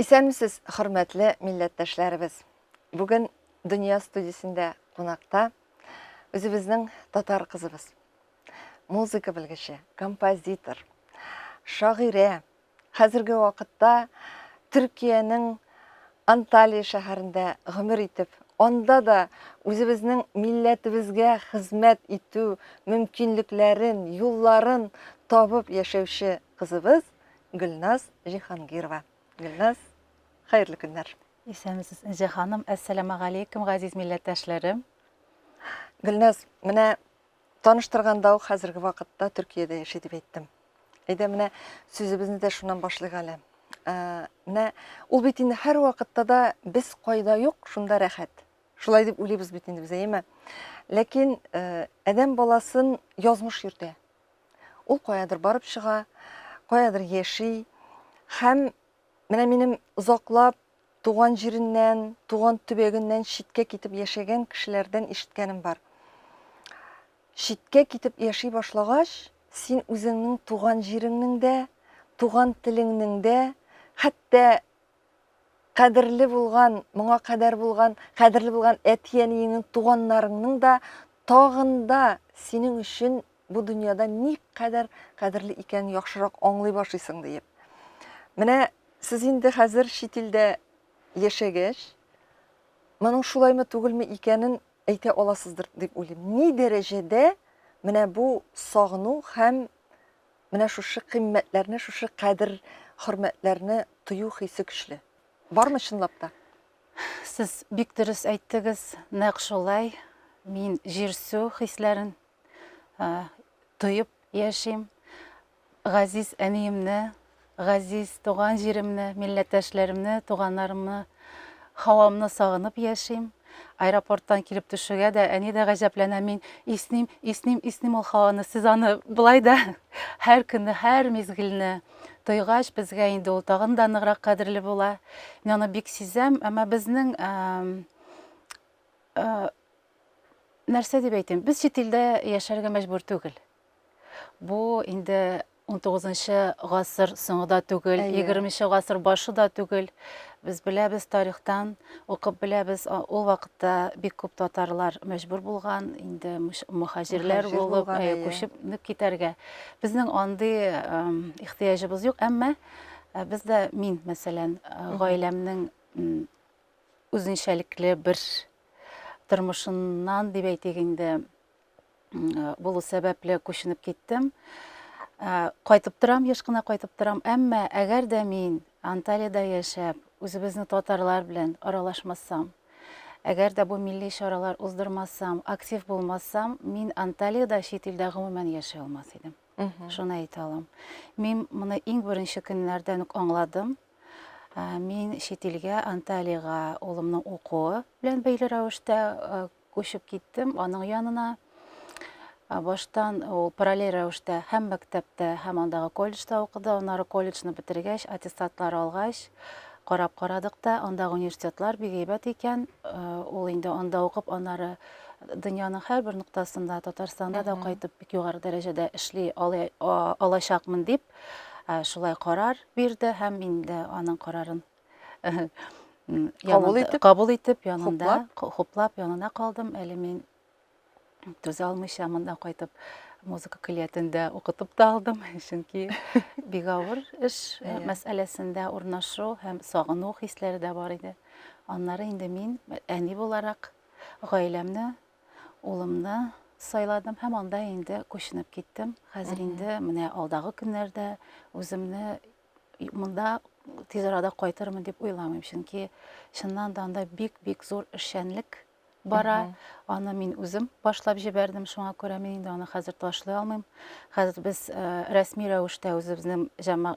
Исәнмесез, хөрмәтле милләттәшләребез. Бүген Дөнья студиясендә кунакта үзебезнең татар кызыбыз. Музыка белгече, композитор, шагыйрә. Хәзерге вакытта Төркиянең Анталия шәһәрендә гомер итеп, анда да үзебезнең милләтебезгә хезмәт итү мөмкинлекләрен, юлларын табып яшәүче кызыбыз Гөлназ Җиһангирова. Гөлназ, хәерле көннәр. Исәнмесез, Энҗе ханым. Әссәламу алейкум, газиз милләттәшләрем. Гөлназ, менә таныштырганда ук хәзерге вакытта Төркиядә яши дип әйттем. Әйдә, менә сүзебезне дә шуннан башлыйк әле. Менә ул бит инде һәр вакытта да без кайда юк, шунда рәхәт. Шулай дип уйлыйбыз бит инде без, әйеме? Ләкин адәм баласын язмыш йөртә. Ул каядыр барып чыга, каядыр яши һәм менә минем озаклап туган җиреннән, туган төбәгеннән читкә китеп яшәгән кешеләрдән ишеткәнем бар. Читкә китеп яши башлагач, син үзеңнең туган җиреңнең дә, туган телеңнең дә, хәтта кадерле булган, моңа кадәр булган, кадерле булган әти-әниеңнең, туганнарыңның да тагын да синең өчен бу дөньяда ни кадерле икәнен яхшырак аңлый башлыйсың диеп. Менә сез инде хәзер чит илдә яшәгәч, моның шулаймы түгелме икәнен әйтә аласыздыр дип уйлыйм. Ни дәрәҗәдә менә бу сагыну һәм менә шушы кыйммәтләрне, шушы кадер, хөрмәтләрне тою хисе көчле. Бармы чынлап та? Сез бик дөрес әйттегез. Нәкъ шулай. Мин җирсү хисләрен тоеп яшим. Газиз әниемне, газиз туган җиремне, милләттәшләремне, туганнарымны, һавамны сагынып яшим. Аэропорттан килеп төшүгә дә әни дә гаҗәпләнә. Мин исним ул һаваны. Сез аны булай да һәр көнне, һәр мизгелне тойгач, безгә инде ул тагын да ныграк кадерле була. Мин аны бик сизәм, әмма безнең нәрсә дип әйтим, без чит илдә яшәргә мәҗбүр түгел. Бу инде 19-нчы гасыр соңында түгел, 20-нчы гасыр башында түгел. Без беләбез тарихтан, укып беләбез, ул вакытта бик күп татарлар мәҗбүр булган, инде мухаҗирләр булып, күчеп китәргә. Безнең андый ихтыяҗыбыз юк, әмма бездә мин, мәсәлән, гаиләмнең үзенчәлекле бер тормышыннан дип әйтик инде, булу сәбәпле күченеп киттем. Кайтып торам, еш кына кайтып торам, әмма әгәр дә мин Анталиядә яшәп, үзебезнең татарлар белән аралашмасам, әгәр дә бу милли чаралар уздырмасам, актив булмасам, мин Анталиядә чит илдә гомумән яшәй алмас идем. Шуны әйтә алам. Мин моны иң беренче көннәрдән үк аңладым. Мин чит илгә, Анталиягә улымның укуы белән бәйле рәвештә күчеп киттем, аның янына. Баштан ул параллель рәвештә һәм мәктәптә, һәм андагы колледжда укыды. Аннары колледжны бетергәч, аттестатлар алгач, карадык та, андагы университетлар бик әйбәт икән. Ул инде анда укып, аннары дөньяның һәрбер нуктасында, Татарстанда да кайтып бик югары дәрәҗәдә эшли алачакмын дип, шулай карар бирде һәм инде аның карарын кабул итеп, янында хуплап янына калдым. Әле мин түзә алмыйча монда кайтып музыка көллиятендә укытып та алдым, чөнки бик авыр эш мәсьәләсендә урнашу һәм сагыну хисләре дә бар иде. Аннары инде мин әни буларак гаиләмне, улымны сайладым һәм анда инде күченеп киттем. Хәзер инде менә алдагы көннәрдә үземне монда тиз арада кайтырмын дип уйламыйм, чөнки чыннан да анда бик зур эшчәнлек бара. Аны мин үзем башлап җибәрдем, шуңа күрә мин инде аны хәзер ташлый алмыйм. Хәзер без рәсми рәвештә үзебезнең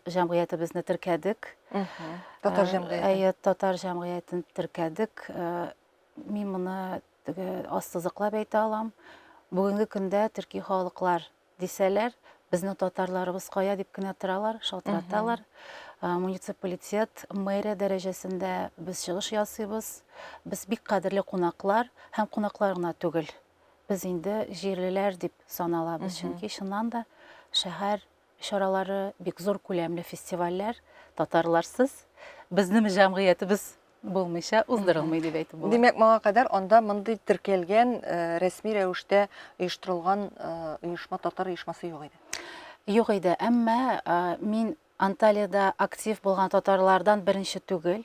җәмгыятебезне теркәдек. Татар җәмгыяте. Татар җәмгыятен теркәдек. Мин моны ассызыклап әйтә алам. Бүгенге көндә төрки халыклар дисәләр, безнең татарларыбыз кая дип кенә торалар, шалтыраталар. Муниципалитет, мэрия дәрәҗәсендә без чыгыш ясыйбыз. Без бик кадерле кунаклар һәм кунаклар гына түгел. Без инде җирлеләр дип саналабыз, чөнки чыннан да шәһәр чаралары, бик зур күләмле фестивальләр, татарларсыз безнең җәмгыятебез булмыйча уздырылмый дип әйтеп була. Димәк, моңа кадәр анда мондый теркәлгән, рәсми рәвештә оештырылган оешма, татар оешмасы юк иде. Юк иде, әмма мин Анталиядә актив булган татарлардан беренче түгел.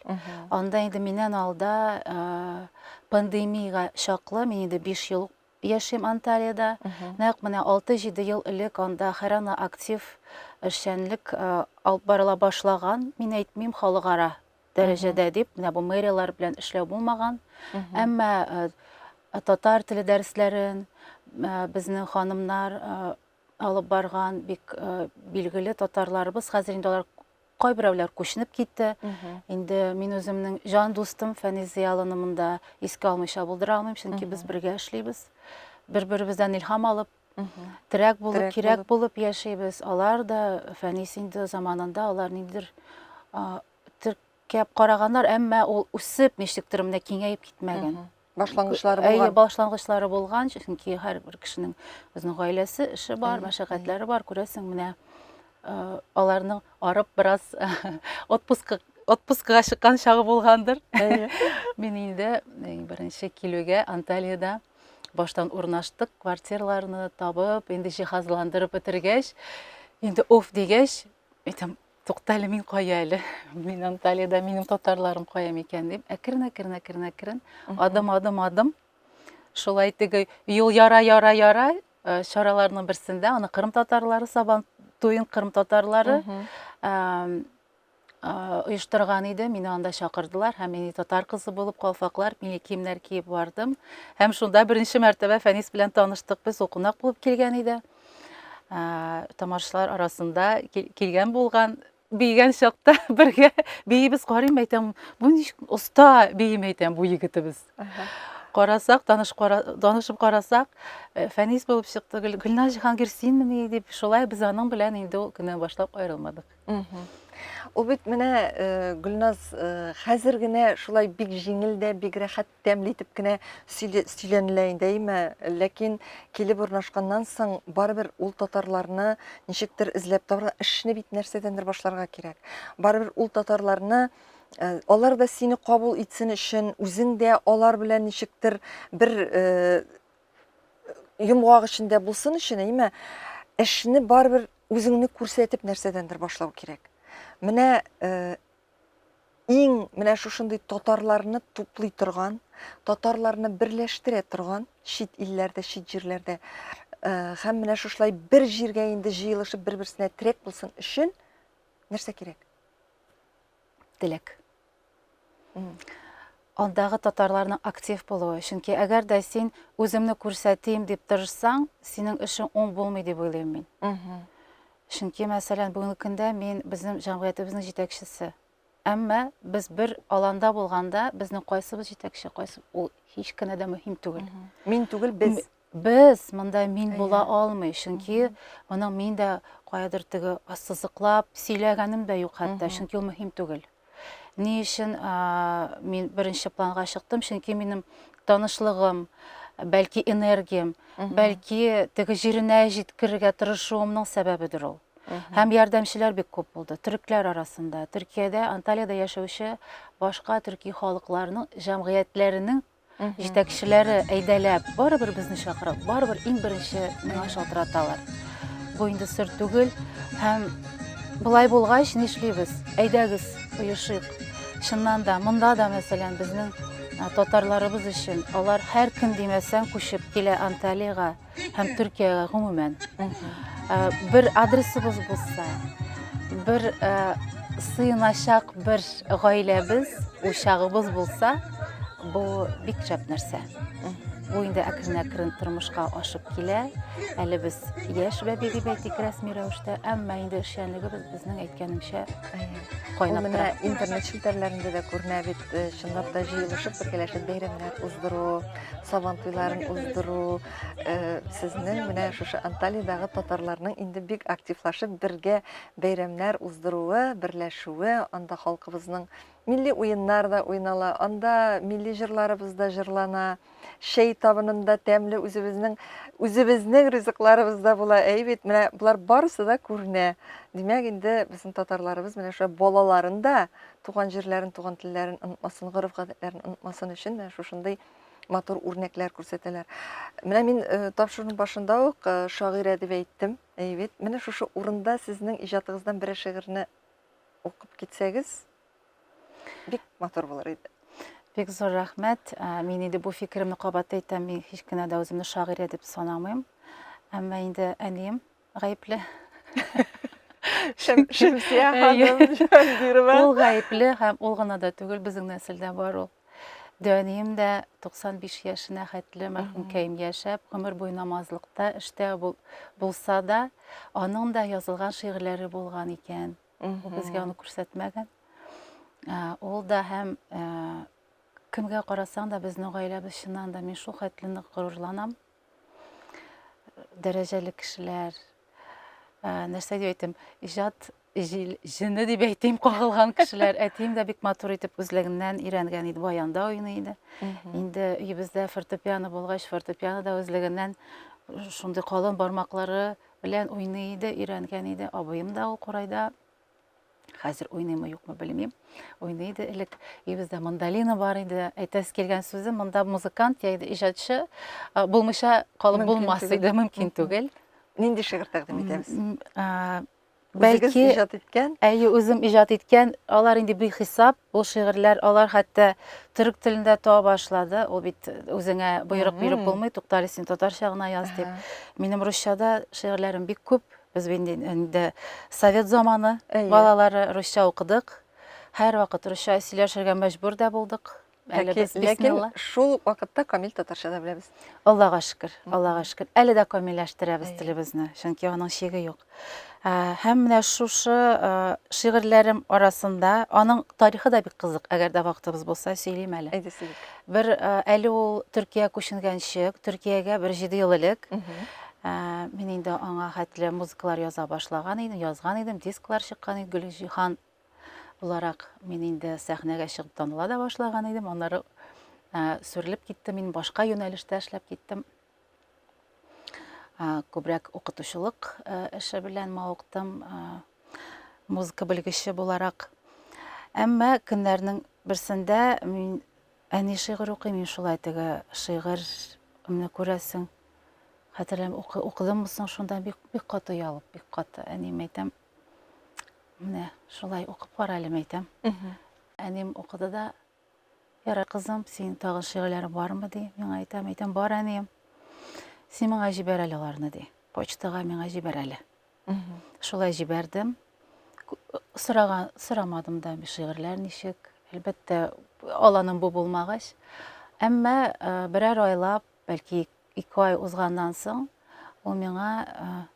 Анда инде миннән алда пандемияга чаклы, мин инде 5 ел яшим Анталиядә. Нәкъ менә 6-7 ел элек анда һәрана актив эшчәнлек алып барыла башлаган. Мин әйтмим халыкара дәрәҗәдә дип, менә бу мэриялар белән эшләү булмаган. Әмма татар теле дәресләрен безнең ханымнар алып барган бик билгеле татарларыбыз, хәзер инде алар кайберәүләр күченеп китте. Инде мин үземнең җан дустым Фәнис Зыялынымында искә алмыйча булдыра алмыйм, чөнки без бергә эшлибез. Бер-беребездән илһам алып, терәк булып, кирәк булып яшибез. Алар да Фәнис инде заманында алар ниндидер теркәп караганнар, әмма ул үсеп ничектер менә киңәеп китмәгән. Башлангычлары булган. Башлангычлары булган, чөнки һәрбер кешенең үзенең гаиләсе, эше бар, мәшәкатьләре бар. Күрәсең, менә аларның арып бераз отпускага чыккан чагы булгандыр. Мин инде беренче килүгә Анталиядә баштан урнаштык, квартираларны табып, инде җиһазландырып бетергәч, инде оф дигәч, әйтәм, туктале, мин кая әле? Мин Анталиядә, минем татарларым кая микән дип, әкрен, адым, шулай теге юл яра чараларының берсендә, аны Кырым татарлары, Сабан туен Кырым татарлары оештырган иде. Мине анда чакырдылар, һәм мин татар кызы булып, калфаклар, милли киемнәр киеп бардым. Һәм шунда беренче мәртәбә Фәнис белән таныштык. Без кунак булып килгән иде. Тамашачылар арасында килгән булган, бейгән чакта бергә бейбез, карыйм, әйтәм, бу ничек оста бейем, әйтәм, бу егетебез. Карасак, танышып карасак, Фәнис булып чыкты. Гөлназ Җиһангир, синмени дип, шулай без аның белән инде ул көннән башлап аерылмадык. Ул бит менә Гөлназ хәзер генә шулай бик җиңел дә, бик рәхәт тәмле итеп кенә сөйләнелә инде, әйме? Ләкин килеп урнашканнан соң барыбер ул татарларны ничектер эзләп табарга, эшне бит нәрсәдәндер башларга кирәк. Барыбер ул татарларны алар да сине кабул итсен өчен, үзең дә алар белән ничектер бер йомгак эчендә булсын өчен, әйме? Эшне барыбер үзеңне күрсәтеп нәрсәдәндер башлау кирәк. Менә иң менә шушындый татарларны туплый торган, татарларны берләштерә торган чит илләрдә, чит җирләрдә һәм менә шушылай бер җиргә инде җыелышып бер-берсенә терәк булсын өчен нәрсә кирәк? Теләк. Андагы татарларның актив булуы. Чөнки әгәр дә син үземне күрсәтим дип тырышсаң, синең эшең уң булмый дип уйлыйм мин. Чөнки, мәсәлән, бүгенге көндә мин безнең җәмгыятебезнең җитәкчесе. Әмма без бер аланда булганда, безнең кайсыбыз җитәкче, кайсы ул һич кенә дә мөһим түгел. Мин түгел, без. Без монда мин була алмый, чөнки моның мин дә каядыр теге ассызыклап сөйләгәнем дә юк хәтта, чөнки ул мөһим түгел. Ни өчен мин беренче планга чыктым, чөнки минем танышлыгым, бәлки энергиям, бәлки теге җиренә җиткерергә тырышуымның сәбәбедер ул. Һәм ярдәмчеләр бик күп булды. Төркләр арасында, Төркиядә, Анталиядә яшәүче башка төрки халыкларының җәмгыятьләренең җитәкчеләре әйдәләп, барыбер безне чакырып, барыбер иң беренче миңа шалтыраталар. Бу инде сер түгел, һәм булай булгач нишлибез? Әйдәгез, оешыйк. Чыннан да, монда да, мәсәлән, безнең татарларыбыз өчен, алар һәр көн димәсәң күчеп килә Анталиягә һәм Төркиягә гомумән. Бер адресыбыз булса, бер сыйначак бер гаиләбез, учагыбыз булса, бу бик шәп нәрсә. Бу инде әкрен-әкрен тормышка ашып килә. Әле без яшь бәби дип әйтик рәсми рәвештә, әмма инде эшчәнлегебез безнең әйткәнемчә кайнап тора. Интернет челтәрләрендә дә күренә бит, чынлап да җыелышып бергәләшеп бәйрәмнәр уздыру, сабан туйларын уздыру, сезнең менә шушы Анталиядагы татарларның инде бик активлашып бергә бәйрәмнәр уздыруы, берләшүе, анда халкыбызның Milli oyunlar da oynala, anda milli jırlarыбыз да jırlana, şey табынында тәмле үзебезнең ризыкларыбыз да була. Әйбет, менә булар барысы да күренә. Димәк, инде безнең татарларыбыз менә шушы балаларын да туган җирләрен, туган телләрен онытмасын, гореф-гадәтләрен онытмасын өчен менә шушындый матур үрнәкләр күрсәтәләр. Менә мин тапшыруның башында ук шагыйрә дип әйттем. Әйбет, менә шушы урында сезнең иҗатыгыздан бер шигырьне укып китсәгез, бик матур булыр иде. Бик зур рәхмәт. Мин инде бу фикеремне кабат әйтәм, мин һич кенә дә үземне шагыйрә дип санамыйм. Әмма инде әнием гаепле. Шәмсия ханым Җанбирова. Ул гаепле һәм ул гына да түгел, безнең нәселдә бар ул. Дәнием дә 95 яшенә хәтле мәрхүмкәем яшәп, гомер буе намазлыкта эштә булса да, аның да язылган шигырьләре булган икән. Ул безгә аны күрсәтмәгән. Ул да һәм кемгә карасаң да безнең гаиләбез чыннан да мин шул хәтле нык горурланам. Дәрәҗәле кешеләр, нәрсә дип әйтим, иҗат җене дип әйтим, кагылган кешеләр. Әтием дә бик матур итеп үзлегеннән өйрәнгән иде, баянда уйный иде. Инде өебездә фортепиано булгач, фортепиано үзлегеннән шундый калын бармаклары белән уйный иде, өйрәнгән иде. Абыем да ул курайда хәзер уйныймы юкмы белмим. Уйный иде элек. Өебездә мандолина бар иде. Әйтәсе килгән сүзе, монда музыкант яки иҗатчы булмыйча калып булмас иде, мөмкин түгел. Нинди шигырь тәкъдим итәбез? Бәлки иҗат иткән. Әйе, үзем иҗат иткән, алар инде бихисап, ул шигырьләр, алар хәтта төрек телендә туа башлады. Ул бит үзеңә боерык биреп булмый, туктале син татарча гына яз дип. Минем русчада шигырьләрем бик күп. Без инде совет заманы балалары русча укыдык. Һәр вакыт русча сөйләшергә мәҗбүр дә булдык. Әле без Ләкин шул вакытта камил татарча да беләбез. Аллага шөкер, Аллага шөкер. Әле дә камилләштерәбез телебезне, чөнки аның чиге юк. Һәм менә шушы шигырьләрем арасында аның тарихы да бик кызык. Әгәр дә вакытыбыз булса, сөйлим әле. Әйдә сөйлик. Бер әле ул Төркия күченгәнче, Төркиягә бер 7 ел элек мин инде аңа хәтле музыкалар яза башлаган идем, язган идем, дисклар чыккан иде, Гөлҗиһан буларак мин инде сәхнәгә чыгып таныла да башлаган идем. Аннары сүрелеп киттем, мин башка юнәлештә эшләп киттем. Күбрәк укытучылык эше белән мавыктым, музыка белгече буларак. Әмма көннәрнең берсендә мин әни шигырь укыйм, мин шулай теге шигырь менә күрәсең. Хәтерләм укыдым соң шунда бик каты ялып, бик каты. Әним әйтәм, менә шулай укып кара әле әйтәм. Әним укыды да, ярар кызым, син тагын шигырьләрең бармы ди. Мин әйтәм, бар әнием. Син миңа җибәр әле аларны ди. Почтага миңа җибәр әле. Шулай җибәрдем. Сорамадым да шигырьләр ничек. Әлбәттә, аланым бу булмагач. Әмма берәр айлап, бәлки 2 ай узганнан соң, ул миңа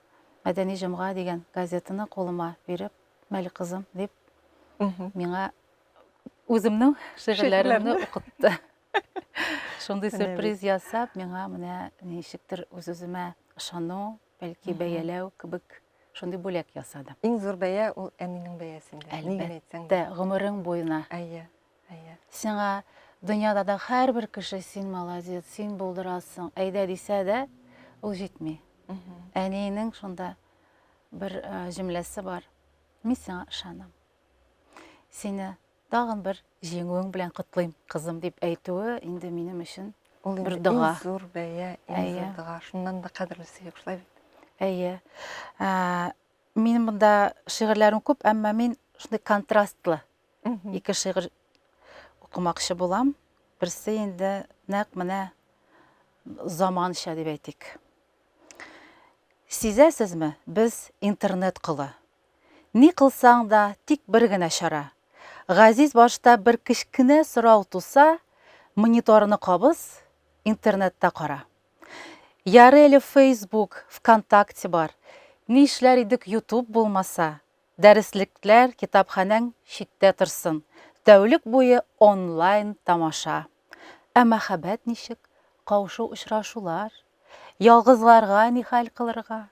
Мәдәни җомга дигән газетаны кулыма биреп, Мәли кызым дип, миңа үземнең шигырьләремне укытты. Шундый сюрприз ясап, миңа менә ничектер үз-үземә ышану, бәлки бәяләү кебек шундый бүләк ясады. Иң зур бәя ул әнинең бәясендә. Әлбәттә, гомерең буена. Әйе. Сиңа дөньяда да һәрбер кеше син молодец, син булдырасың, әйдә дисә дә, ул җитми. Әниенең шунда бер җөмләсе бар. Мин сиңа ышанам. Сине тагын бер җиңүең белән котлыйм, кызым дип әйтүе инде минем өчен бер дога. Иң зур бәя, иң зур дога. Шуннан да кадерлесе юк, шулай бит. Әйе. Минем монда шигырьләрем күп, әмма мин шундый контрастлы ике шигырь укымакчы булам. Берсе инде нәкъ менә заманча дип әйтик. Сизәсезме, без интернет кылы. Ни кылсаң да тик бер генә чара. Газиз башта бер кечкенә сорау туса, мониторны кабыз, интернетта кара. Яры әле Facebook, ВКонтакте бар. Ни эшләр идек YouTube булмаса, дәреслекләр, китапханәң читтә торсын. Тәүлек буе онлайн тамаша. Ә мәхәббәт ничек? Каушу очрашулар. Ялгызларга ни хәл кылырга?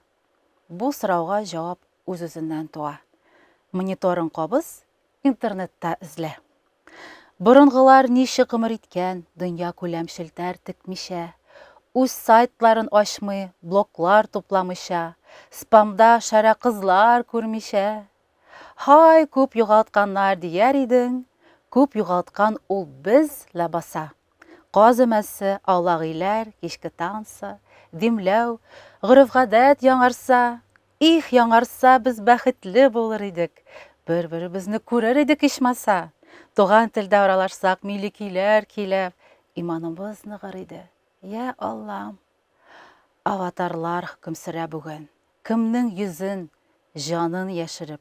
Бу сорауга җавап үз-үзеннән туа. Мониторын кабыз, интернетта эзлә. Борынгылар ничек гомер иткән, дөнья күләм челтәр текмичә, үз сайтларын ачмый, блоклар тупламыйча, спамда шәрә кызлар күрмичә. Һай, күп югалтканнар дияр идең, күп югалткан ул без ләбаса. Каз өмәсе, аулагыйлар, кичке тансы, димләү, гореф-гадәт яңарса, их, яңарса, без бәхетле булыр идек. Бер-беребезне күрер идек ичмаса. Туган телдә аралашсак, милли көйләр көйләп, иманыбыз ныгыр иде. Я Аллам. Аватарлар хөкем сөрә бүген. Кемнең йөзен, җанын яшереп,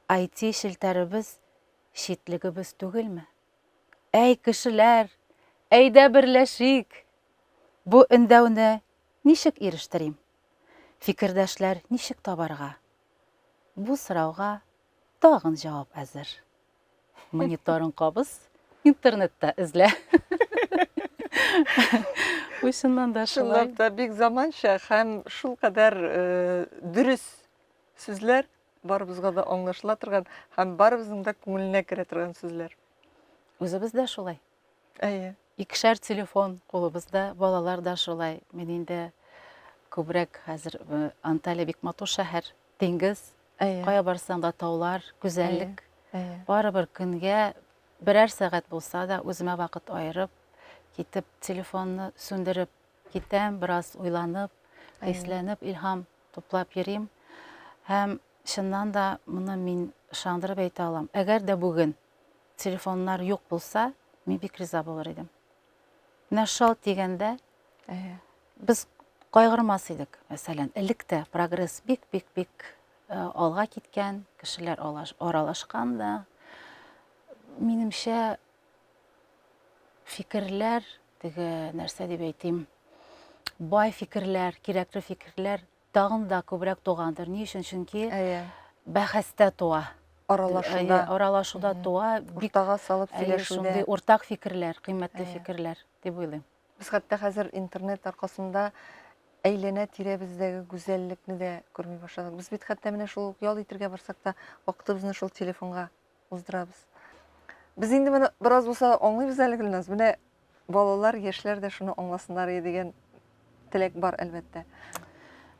IT шелтәребез, читлегебез түгелме? Әй кешеләр, әйдә берләшик. Бу өндәүне ничек ирештерим? Фикердәшләр ничек табарга? Бу сорауга тагын җавап әзер. Мониторын кабыз, интернетта эзлә. Ушыннан да шулай. Чынлап та бик заманча һәм шул кадәр дөрес сүзләр, барыбызга да аңлашыла торган һәм барыбызның да күңеленә керә торган сүзләр. Үзебез дә шулай. Әйе. Икешәр телефон кулыбызда, балалар да шулай. Мин инде күбрәк хәзер Анталия бик матур шәһәр, диңгез, Әйе. кая барсаң да таулар, гүзәллек. Әйе. Барыбер көнгә берәр сәгать булса да үземә вакыт аерып, китеп телефонны сүндереп китәм, бераз уйланып, хисләнеп, илһам туплап йөрим. Һәм чыннан да моны мин ышандырып әйтә алам. Әгәр дә бүген телефоннар юк булса, мин бик риза булыр идем. Менә шал тигәндә Әйе. без кайгырмас идек. Мәсәлән, электә прогресс бик алга киткән, кешеләр аралашкан да. Минемчә фикерләр, теге нәрсә дип әйтим, бай фикерләр, кирәкле фикерләр тагын да күбрәк тугандыр. Ни өчен? Чөнки Әйе. бәхәстә туа. Аралашуда, Аралашуда туа, бик уртага салып шундый сөйләшүдә. уртак фикерләр, кыйммәтле Әйе. фикерләр дип уйлыйм. Без хәтта хәзер интернет аркасында әйләнә тирәбездәге гүзәллекне дә күрми башладык. Без бит хәтта менә шул ял итәргә барсак та вакытыбызны шул телефонга уздырабыз. Без инде моны бераз булса аңлыйбыз әле Гөлназ. Менә балалар, яшьләр дә шуны аңласыннар дигән теләк бар әлбәттә.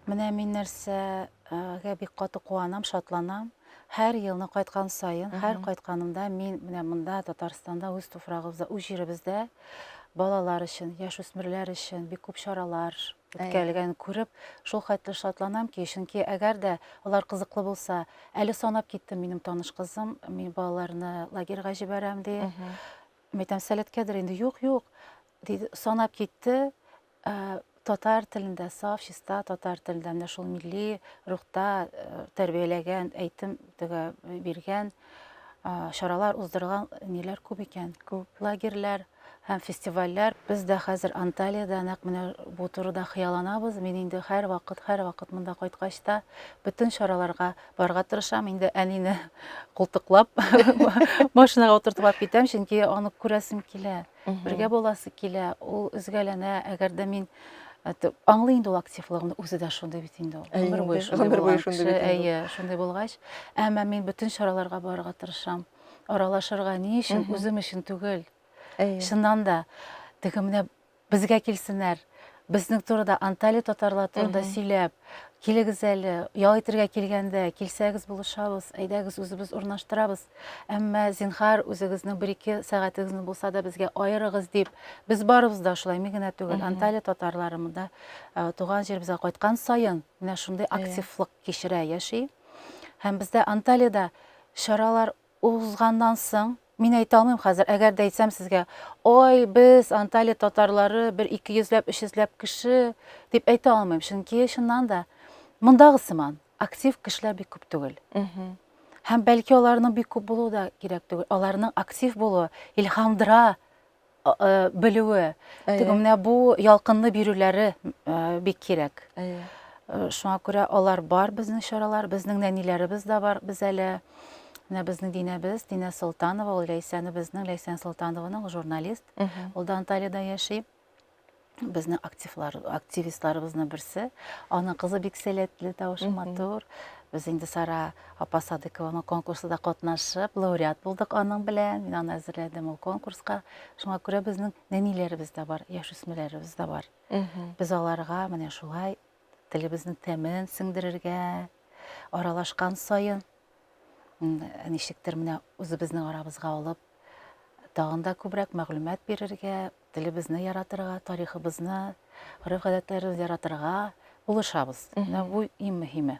Менә мин нәрсәгә бик каты куанам, шатланам. Һәр елны кайткан сайын, һәр кайтканымда мин менә монда Татарстанда, үз туфрагыбызда, үз җиребездә балалар өчен, яшүсмерләр өчен бик күп чаралар үткәрелгән күреп, шул хәтле шатланам ки, чөнки әгәр дә алар кызыклы булса, әле санап киттем минем таныш кызым, мин балаларны лагерьга җибәрәм ди. Мәйтәм, сәләткәдер инде, юк, диде, санап китте. Татар телендә, саф, чиста татар телендә, менә шул милли рухта тәрбияләгән, әйтем, теге биргән чаралар уздырган ниләр күп икән. Күп лагерьләр һәм фестивальләр. Без дә хәзер Анталиядә нәкъ менә бу турыда хыялланабыз. Мин инде һәр вакыт монда кайткач та бөтен чараларга барырга тырышам. Инде әнине култыклап, машинага утыртып китәм, чөнки аны күрәсем килә. Бергә буласы килә. Ул үзгәләнә. Әгәр дә мин аңлый инде ул активлыгымны, үзе дә шундый бит инде. Гомер буе шундый. Әйе, шундый булгач, әмма мин бөтен чараларга барырга тырышам. Аралашырга, ни өчен? Үзем өчен түгел. Шуннан да теге менә безгә килсеннәр, безнең турыда, Анталия татарлары турында сөйләп, килегез әле, ял итәргә килгәндә, килсәгез булышабыз, әйдәгез үзебез урнаштырабыз. Әмма зинһар үзегезнең 1-2 сәгатегезне булса да безгә аерыгыз дип, без барыбыз да шулай, мин генә түгел, Анталия татарлары монда туган җиребезгә кайткан саен, менә шундый активлык кичерә, яши. Һәм бездә Анталиядә чаралар узганнан соң, мин әйтә алмыйм хәзер, әгәр дә әйтсәм сезгә, ой, без Анталия татарлары 1-200-ләп, 300-ләп кеше дип әйтә алмыйм, чөнки чыннан да мондагы сыман актив кешеләр бик күп түгел. Һәм бәлки аларның бик күп булуы да кирәк түгел. Аларның актив булуы, илһамдыра белүе, теге менә бу ялкынны бирүләре бик кирәк. Шуңа күрә алар бар, безнең чаралар, безнең нәниләребез дә бар. Без әле менә безнең Динәбез, Динә Солтанова, ул Ләйсәне безнең, Ләйсән Солтанованың журналист. Ул да Анталиядә яши. безнең активистларыбызның берсе. Аның кызы бик сәләтле, тавышы матур. Без инде Сара апа Садыкованың конкурсында катнашып, лауреат булдык аның белән. Мин аны әзерләдем ул конкурска. Шуңа күрә безнең нәниләребез дә бар, яшүсмерләребез дә бар. Без аларга менә шулай телебезнең тәмен сеңдерергә, аралашкан саен ничектер менә үзебезнең арабызга алып, тагын да күбрәк мәгълүмат бирергә, телебезне яратырга, тарихыбызны, гореф-гадәтләребезне яратырга булышабыз. Менә бу иң мөһиме.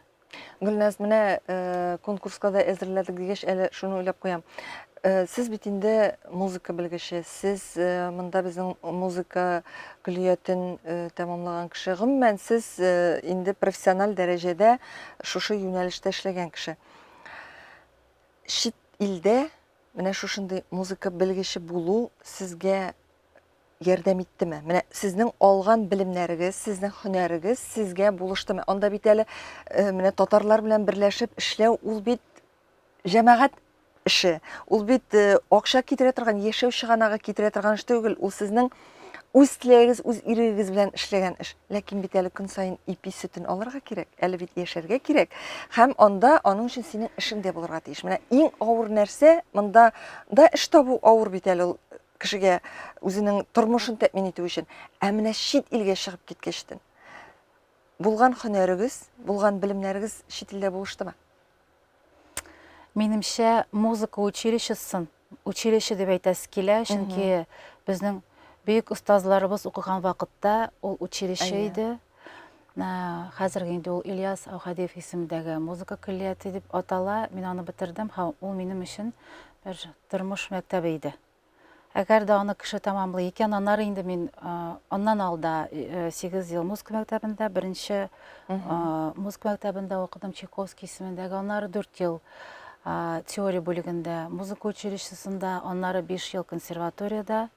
Гөлназ, менә конкурска да әзерләдек дигәч, әле шуны уйлап куям. Сез бит инде музыка белгече, сез монда безнең музыка көллиятен тәмамлаган кеше. Гомумән, сез инде профессиональ дәрәҗәдә шушы юнәлештә эшләгән кеше. Чит илдә менә шушындай музыка белгече булу сезгә ярдәм иттеме? Менә сезнең алган белемнәрегез, сезнең һөнәрегез сезгә булыштымы? Анда бит әле менә татарлар белән берләшеп эшләү, ул бит җәмәгать эше. Ул бит акча китерә торган, яшәү чыганагы китерә торган эш түгел. Ул сезнең үз теләгегез, үз ирегез белән эшләгән эш. Ләкин бит әле көн саен ипи сөтен алырга кирәк. Әле бит яшәргә кирәк. Һәм анда аның өчен синең эшең дә булырга тиеш. Менә иң авыр нәрсә монда да эш табу авыр бит әле ул кешегә үзенең тормышын тәэмин итү өчен. Ә менә чит илгә чыгып киткәчтен булган һөнәрегез, булган белемнәрегез чит илдә булыштымы? Минемчә, музыка училище дип әйтәсе килә, чөнки безнең бөек остазларыбыз укыган вакытта ул училище иде. Хәзерге инде ул Ильяс Аухадиев исемендәге музыка көллияте дип атала. Мин аны бетердем һәм ул минем өчен бер тормыш мәктәбе иде. Әгәр дә аны кеше тамамлый икән, аннары инде мин аннан алда 8 ел музыка мәктәбендә, беренче музыка мәктәбендә укыдым, Чайковский исемендәге, аннары 4 ел теория бүлегендә музыка училищесында, аннары 5 ел консерваториядә,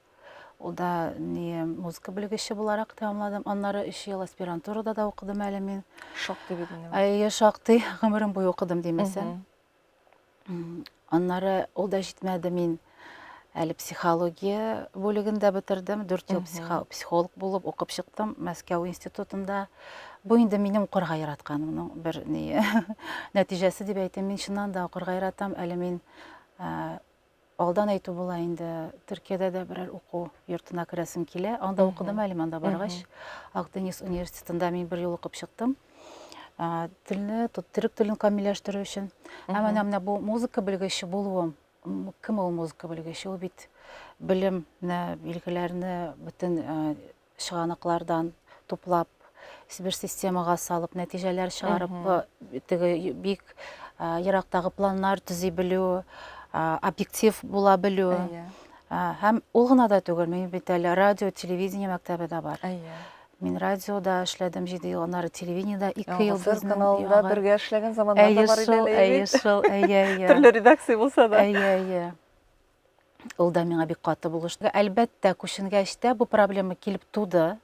ул да музыка белгече буларак тәмамладым, аннары 3 ел аспирантурада да укыдым әле мин. Шактый бит инде. Шактый, гомерем буе укыдым димәсәм. Аннары ул да җитмәде, мин әле психология бүлегендә бетердем, 4 ел психолог булып укып чыктым Мәскәү институтында. Бу инде минем укырга яратканымның бер нәтиҗәсе дип әйтәм. Мин чыннан да укырга яратам. Әле мин алдан әйтү була инде Төркиядә дә берәр уку йортына керәсем килә. Анда укыдым әле, анда баргач. Акдениз университетында мин бер ел укып чыктым. Телне, төрек телен камилләштерү өчен. Һәм менә бу музыка белгече булуым. Кем ул музыка белгече? Ул бит белемне, билгеләрне бөтен чыганаклардан туплап, бер системага салып, нәтиҗәләр чыгарып, бик ерактагы планнар төзи белү, объектив була белү. Һәм ул гына да түгел, мин бит әле радио, телевидение мәктәбе дә бар. Мин радиода эшләдем 7 ел, аннары телевидениедә 2 ел безнең каналда бергә эшләгән заманнар да бар иде. Төрле редакция булса да. Ул да миңа бик каты булышты. Әлбәттә, күченгәч тә бу проблема килеп туды.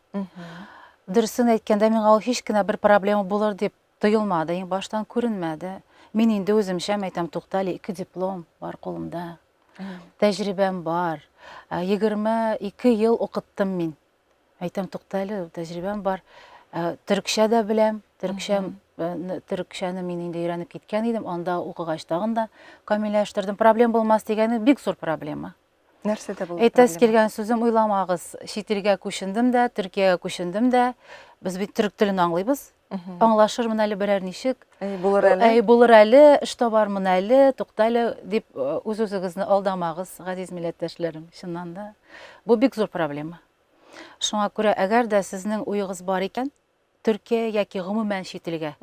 Дөресен әйткәндә, миңа ул һич кенә бер проблема булыр дип тоелмады, иң баштан күренмәде. Мин инде үземчә әйтәм, туктале, 2 диплом бар кулымда. Тәҗрибәм бар. 22 ел укыттым мин. Әйтәм, туктале, тәҗрибәм бар. Төркчә дә беләм. Төркчәне мин инде өйрәнеп киткән идем. Анда укыгач тагын да камилләштердем. Проблем булмас дигәне бик зур проблема. Нәрсәдә булды? Әйтәс килгән сүзем, уйламагыз, чит илгә күчендем дә, Төркиягә күчендем дә. Без бит төрек телен аңлыйбыз. Аңлашырмын әле берәр ничек. Булыр әле, эш табармын әле, туктале дип үз-үзегезне алдамагыз, газиз милләттәшләрем. Чыннан да бу бик зур проблема. Шуңа күрә, әгәр дә сезнең уегыз бар икән, Төркия яки гомумән чит илгә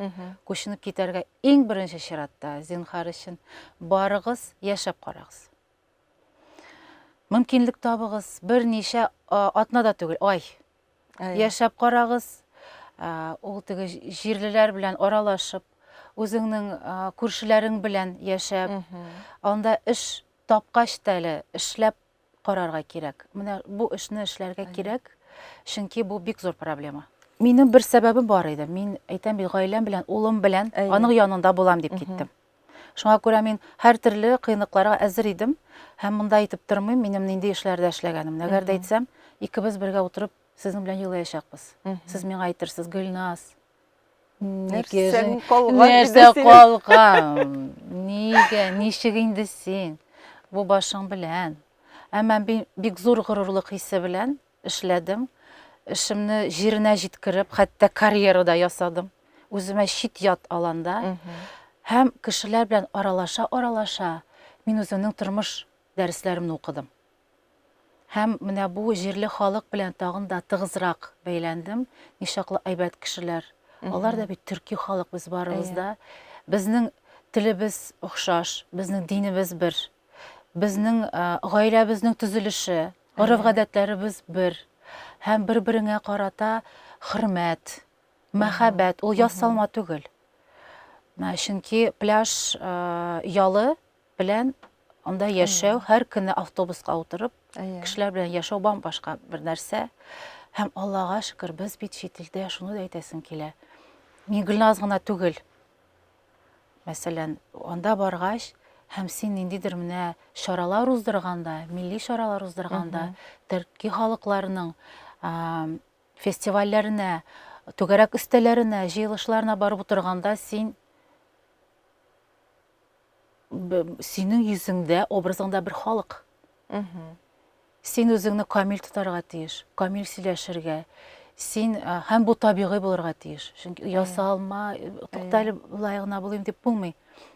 күченеп китәргә иң беренче чиратта, зинһар өчен барыгыз, яшәп карагыз. Мөмкинлек табыгыз, берничә атнада түгел, ай. Яшәп карагыз, ул теге җирлеләр белән аралашып, үзеңнең күршеләрең белән яшәп, анда эш тапкач та әле эшләп карарга кирәк. Менә бу эшне эшләргә кирәк, чөнки бу бик зур проблема. Минем бер сәбәбем бар иде. Мин әйтәм, гаиләм белән, улым белән аның янында булам дип киттем. Шуңа күрә мин һәр төрле кыйынлыкларга әзер идем. Һәм монда әйтеп тормыйм, минем нинди эшләрдә эшләгәнем. Әгәр дә әйтсәм, икебез бергә утырып Сезнең белән елаячакбыз. Сез миңа әйтерсез, Гөлназ, Нәрсәң калган нәрсә инде синең? калган? Нигә, ничек инде син бу башың белән? Әмма бик зур горурлык хисе белән эшләдем. Эшемне җиренә җиткереп, хәтта карьерада ясадым. Үземә чит ят аланда. Һәм кешеләр белән аралаша, мин үземнең тормыш дәресләремне укыдым. Һәм менә бу җирле халык белән тагын да тыгызрак бәйләндем. Ничаклы әйбәт кешеләр. Алар да бит төрки халык, без барыбыз да. Безнең телебез охшаш, безнең динебез бер. Безнең гаиләбезнең төзелеше, гореф-гадәтләребез бер. Һәм бер-береңә карата хөрмәт, мәхәббәт, ул ясалма түгел. Чөнки пляж ялы белән анда яшәү, һәр көнне автобуска утырып, кешеләр белән яшәү башка бер нәрсә. Һәм Аллага шөкер, без бит чит илдә, шуны да әйтәсем килә. Мин Гөлназ гына түгел. Мәсәлән, анда баргач, һәм син ниндидер менә чаралар уздырганда, милли чаралар уздырганда, төрки халыкларының фестивальләренә, түгәрәк өстәләренә, җыелышларына барып утырганда, синең йөзеңдә, образыңда бер халык. Син үзеңне камил тотарга тиеш, камил сөйләшергә. Син һәм бу табигый булырга тиеш. Чөнки ясалма, туктале булай гына булыйм дип булмый.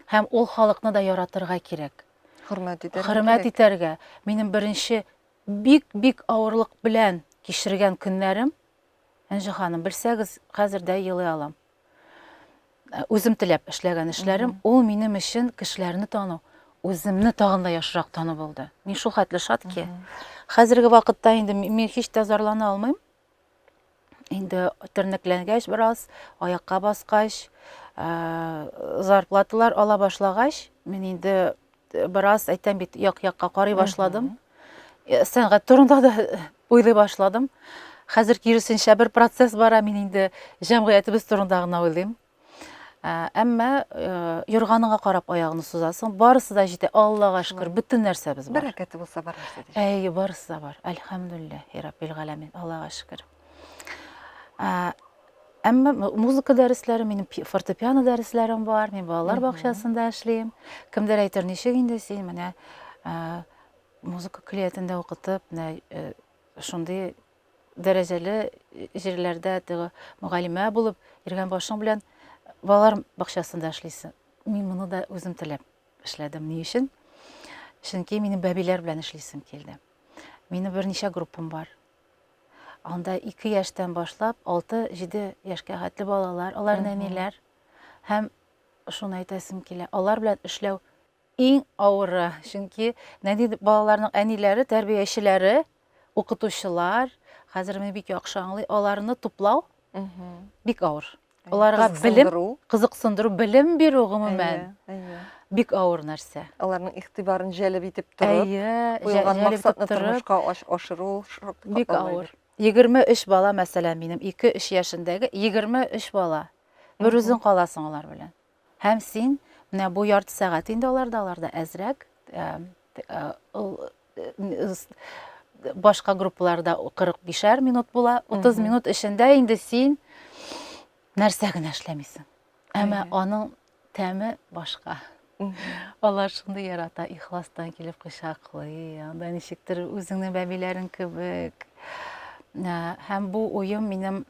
Һәм ул халыкны да яратырга кирәк. Хөрмәт итәргә. Минем беренче бик авырлык белән кичергән көннәрем, Әнҗе ханым, белсәгез, хәзер дә елый алам. Үзем теләп эшләгән эшләрем, ул минем өчен кешеләрне тану, үземне тагын да яхшырак тану булды. Мин шул хәтле шат ки, хәзерге вакытта инде мин һич тә зарлана алмыйм. Инде тернәкләнгәч бераз, аякка баскач, зарплаталар ала башлагач, мин инде бераз әйтәм бит, як-якка карый башладым. Сәнгать турында да уйлый башладым. Хәзер киресенчә бер процесс бара, мин инде җәмгыятебез турында гына уйлыйм. Әмма юрганыңа карап аягыңны сузасың, барысы да җитә, Аллага шөкер, бөтен нәрсәбез бар. Бәрәкәте булса бар нәрсә диш. Әй, барысы да бар. Әлхәмдүлиллаһи раббил галәмин. Аллага шөкер. Әмма музыка дәресләре, минем фортепиано дәресләрем бар, мин балалар бакчасында эшлим. Кемдер әйтер, ничек инде син менә музыка клиентында укытып, менә шундый дәрәҗәле җирләрдә мөгаллимә булып йөргән башың белән балалар бакчасында эшлисең. Мин моны да үзем теләп эшләдем. Ни өчен? Чөнки минем бәбиләр белән эшлисем килде. Минем берничә группам бар. Анда 2 яшьтән башлап 6-7 яшькә хәтле балалар, алар нәниләр. Һәм шуны әйтәсем килә, алар белән эшләү иң авыры. Чөнки нәни балаларның әниләре, тәрбиячеләре, укытучылар, хәзер мин бик яхшы аңлый, аларны туплау бик авыр. Аларга белем, кызыксындыру, белем бирү гомумән бик авыр нәрсә. Аларның игътибарын җәлеп итеп торып, куелган максатны тормышка ашыру бик авыр. 23 бала, мәсәлән, минем 2-3 яшендәге 23 бала. Бер үзең каласың алар белән. Һәм син менә бу ярты сәгать инде аларда әзрәк, башка группаларда 45 минут була, 30 минут эчендә инде син нәрсә генә эшләмисең. Әмма аның тәме башка. Алар шундый ярата, ихластан килеп кочаклый, анда ничектер үзеңнең бәбиләрең кебек. Һәм бу уем минем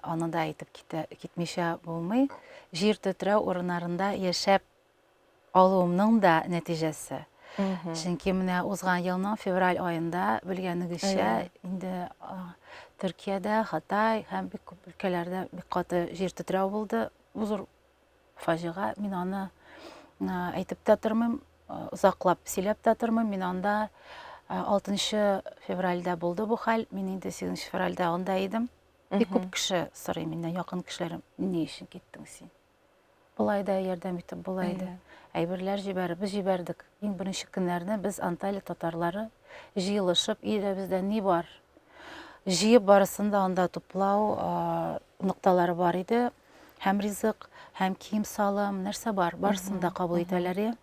аны да әйтеп китмичә булмый. Җир тетрәү урыннарында яшәп алуымның да нәтиҗәсе. Чөнки менә узган елның февраль аенда белгәнегезчә инде Төркиядә, Хатай һәм бик күп өлкәләрдә бик каты җир тетрәү булды. Бу зур фаҗига. Мин аны әйтеп тә тормыйм, озаклап сөйләп тә тормыйм. Мин анда 6 февральдә булды бу хәл. Мин инде 8 февральдә анда идем. Бик күп кеше сорый миннән, якын кешеләрем, ни өчен киттең син? Булай да ярдәм итеп булай да. Әйберләр җибәреп, без җибәрдек. Иң беренче көннәрне без Анталия татарлары җыелышып, илдә бездә ни бар? Җыеп барысын да анда туплау нокталары бар иде. Һәм ризык, һәм кием салым, нәрсә бар, барысын да кабул итәләр.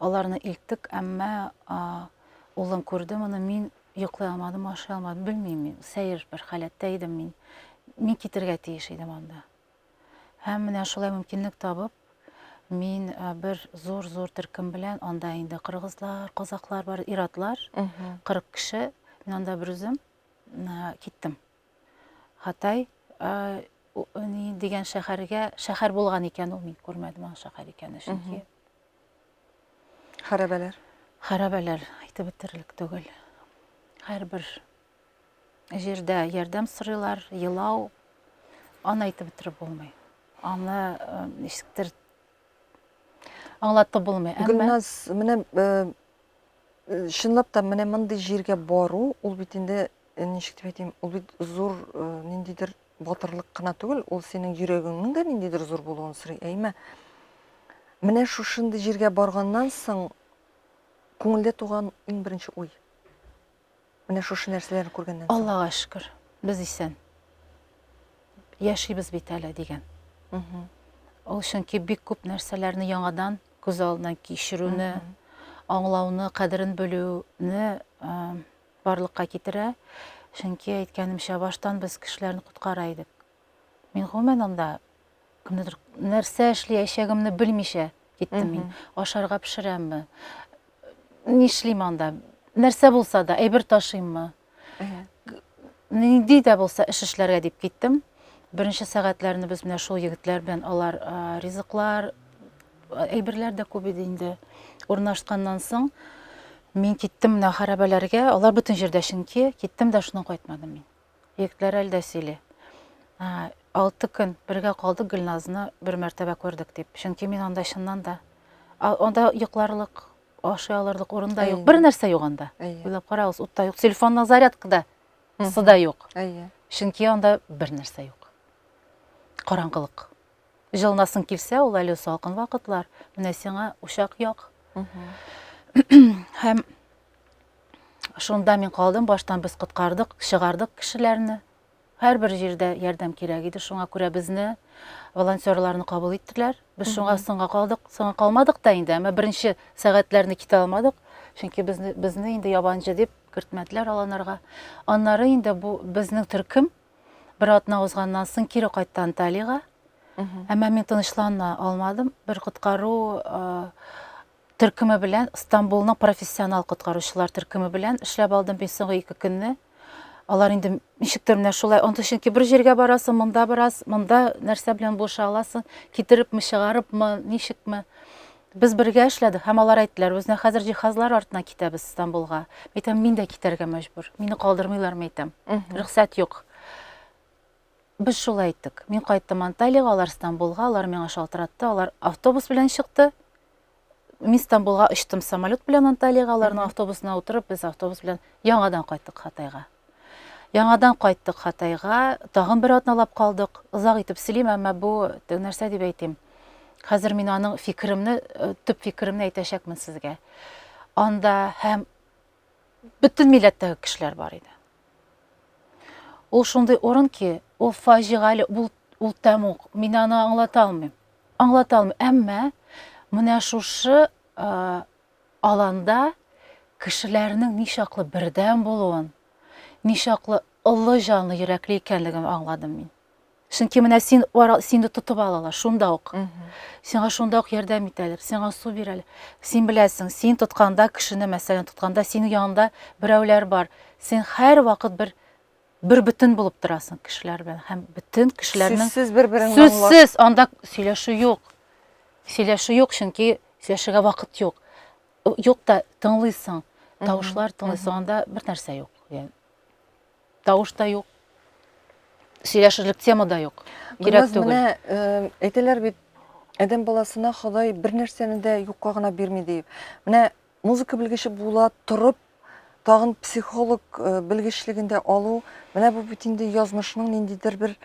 Аларны илттек, әмма улым күрде моны, мин йоклый алмадым, ашый алмадым, белмим, сәер бер халәттә идем мин. Мин китергә тиеш идем анда. Һәм менә шулай мөмкинлек табып, мин бер зур төркем белән анда инде кыргызлар, казаклар бар, иратлар, 40 кеше, мин анда бер үзем киттем. Хатай ни дигән шәһәр булган икән ул, мин күрмәдем аны шәһәр икәнен, чөнки хәрабәләр әйтеп бетерерлек түгел. Һәрбер җирдә ярдәм сорыйлар, елау, аны әйтеп бетереп булмый. Аны ничектер аңлатып булмый. Гөлназ, менә чынлап та менә мондый җиргә бару, ул бит инде ничек дип әйтим, ул бит зур ниндидер батырлык кына түгел, ул синең йөрәгеңнең дә ниндидер зур булуын сорый. Әйме, менә шушындый җиргә барганнан соң күңелдә туган иң беренче уй. Менә шушы нәрсәләрне күргәннән соң. Аллага шөкер, без исән. Яшибез бит әле дигән. Ул чөнки бик күп нәрсәләрне яңадан күз алдына кичерүне, аңлауны, кадерен белүне барлыкка китерә. Чөнки әйткәнемчә, баштан без кешеләрне коткара идек. Мин гомумән анда кемнедер нәрсә эшләячәгемне белмичә киттем мин. Ашарга пешерәмме? Нишлим анда? Нәрсә булса да, әйбер ташыйммы? Нинди дә булса эш эшләргә дип киттем. Беренче сәгатьләрне без менә шул егетләр белән алар ризыклар, әйберләр дә күп иде инде. Урнашканнан соң мин киттем менә хәрабәләргә, алар бөтен җирдә, чөнки киттем дә шуннан кайтмадым мин. Егетләр әлдә сөйли. 6 көн бергә калдык, Гөлназны бер мәртәбә күрдек дип. Чөнки мин анда чыннан да анда йокларлык, ашый алырлык урын да юк. Бер нәрсә юк анда. Уйлап карагыз, ут та юк, телефонның зарядкы да, сы да юк. Чөнки анда бер нәрсә юк. Караңгылык. Җылынасың килсә, ул әле салкын вакытлар. Менә сиңа ушак як. Һәм шунда мин калдым, баштан без коткардык, чыгардык кешеләрне. Һәрбер җирдә ярдәм кирәк иде, шуңа күрә безне волонтерларны кабул иттеләр. Без шуңа соңга калдык, соңга калмадык та инде, әмма беренче сәгатьләрне китә алмадык, чөнки безне инде ябанчы дип кертмәделәр аланырга. Аннары инде бу безнең төркем бер атна узганнан соң кире кайтты Анталиягә. Әмма мин тынычлана алмадым. Бер коткару төркеме белән, Стамбулның профессионал коткаручылар төркеме белән эшләп алдым мин соңгы 2 көнне. Алар инде ничектер менә шулай, анда чөнки бер җиргә барасың, монда бераз, монда нәрсә белән буша аласың, китерепме, чыгарыпмы, ничекме. Без бергә эшләдек, һәм алар әйттеләр, безне хәзер җиһазлар артына китәбез Стамбулга. Әйтәм, мин дә китәргә мәҗбүр. Мине калдырмыйлармы әйтәм. Рөхсәт юк. Без шулай әйттек. Мин кайттым Анталиягә, алар Стамбулга, алар миңа шалтыратты, алар автобус белән чыкты. Мин Стамбулга очтым самолет белән Анталиягә, аларның автобусына утырып, без автобус белән яңадан кайттык Хатайга. Яңадан кайттык Хатайга, тагын бер атналап калдык. Озак итеп сөйлим, әмма бу нәрсә дип әйтим. Хәзер мин аның фикеремне, төп фикеремне әйтәчәкмен сезгә. Анда һәм бөтен милләттәге кешеләр бар иде. Ул шундый урын ки, ул фаҗигале, ул тәмук, мин аны аңлата алмыйм. Әмма менә шушы аланда кешеләрнең ничаклы бердәм булуын, ничаклы ылы җанлы йөрәкле икәнлеген аңладым мин. Чөнки менә синде тотып алалар, шунда ук. Сиңа шунда ук ярдәм итәләр, сиңа су бирәләр. Син беләсең, син тотканда кешене, мәсәлән, тотканда синең янында берәүләр бар. Син һәр вакыт бер бөтен булып торасың кешеләр белән. Һәм бөтен кешеләрнең Сүзсез бер-береңне аңлап. Сүзсез анда сөйләшү юк. Сөйләшү юк, чөнки сөйләшергә вакыт юк. Юк та тыңлыйсың, тавышлар тыңлыйсың, анда бер нәрсә юк. Тавыш та юк. Сөйләшерлек тема да юк. Кирәк түгел. Менә әйтәләр бит, адәм баласына Ходай бер нәрсәне дә юкка гына бирми дип. Менә музыка белгече була торып, тагын психолог белгечлегендә алу, менә бу бит инде язмышның ниндидер бер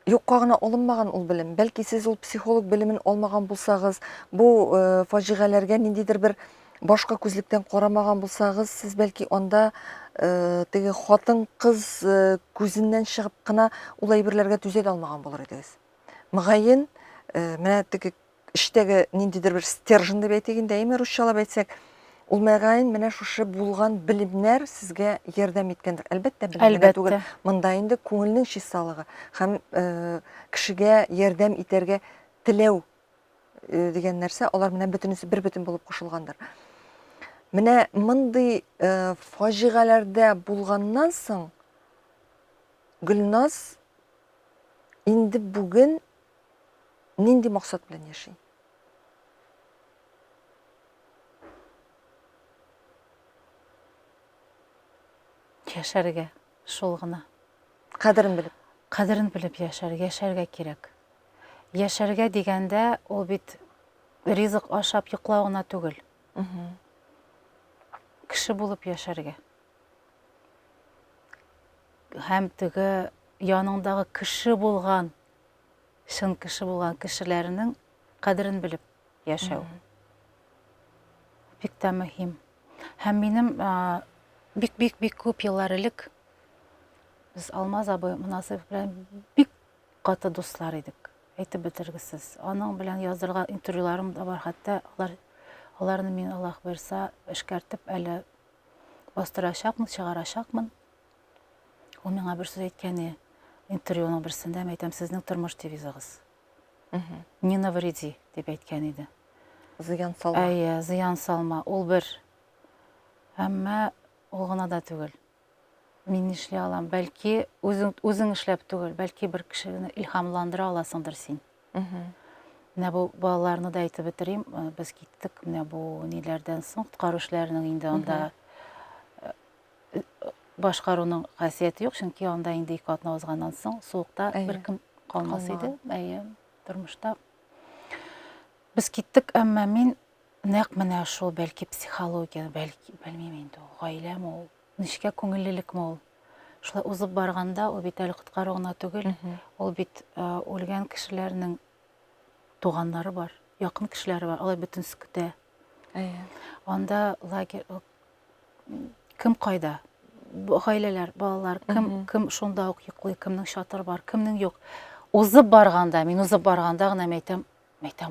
юкка гына алынмаган ул белем. Бәлки сез ул психолог белемен алмаган булсагыз, бу фаҗигаләргә ниндидер бер башка күзлектән карамаган булсагыз, сез бәлки анда теге хатын кыз күзеннән чыгып кына ул әйберләргә түзә алмаган булыр идегез. Мөгаен, менә теге эштәге ниндидер бер стержен дип әйтик инде, русчалап әйтсәк, Ул мәгәен менә шушы булган белемнәр сезгә ярдәм иткәндер. Әлбәттә, белем генә түгел. Әлбәттә. Монда инде күңелнең чисталыгы һәм кешегә ярдәм итәргә теләү дигән нәрсә, алар менә бөтенесе бер бөтен булып кушылгандыр. Менә мондый фаҗигаләрдә булганнан соң Гөлназ инде бүген нинди максат белән яши? Яшәргә, шул гына. Кадерен белеп. Кадерен белеп яшәргә кирәк. Яшәргә дигәндә, ул бит ризык ашап йоклау гына түгел. Кеше булып яшәргә. Һәм теге яныңдагы кеше булган, шын кеше булган кешеләрнең кадерен белеп яшәү. Бик тә мөһим. Һәм минем бик күп еллар элек без Алмаз абый Мөнасыйф белән бик каты дуслар идек. Әйтеп бетергесез. Аның белән язырга интервьюларым да бар. Хәтта аларны мин, Аллаһ буйрса, эшкәртеп әле бастырачакмын, чыгарачакмын. Ул миңа бер сүз әйткәне, интервьюның берсендә, әйтәм, сезнең тормыш девизыгыз. Не навреди дип әйткән иде. Зыян салма. Әйе, зыян салма. Ул бер. Әмма ул гына да түгел. Мин нишләй алам? Бәлки үзең эшләп түгел, бәлки бер кешене илһамландыра аласыңдыр син. Менә бу балаларны да әйтеп бетерим. Без киттек менә бу ниләрдән соң, коткару эшләренең инде анда башкаруның хәсияте юк, чөнки анда инде 2 атна узганнан соң суыкта беркем калмас иде. Әйе, тормышта. Без киттек, әмма мин нәкъ менә шул бәлки психология, бәлки белмим инде, гаиләме ул, ничек күңеллелекме ул. Шулай узып барганда, ул бит әле коткару гына түгел, ул бит үлгән кешеләрнең туганнары бар, якын кешеләре бар, алар бөтен көтә. Анда лагерь кем кайда? Гаиләләр, балалар, кем шунда ук йоклый, кемнең чатыр бар, кемнең юк. Узып барганда, мин узып барганда гына әйтәм,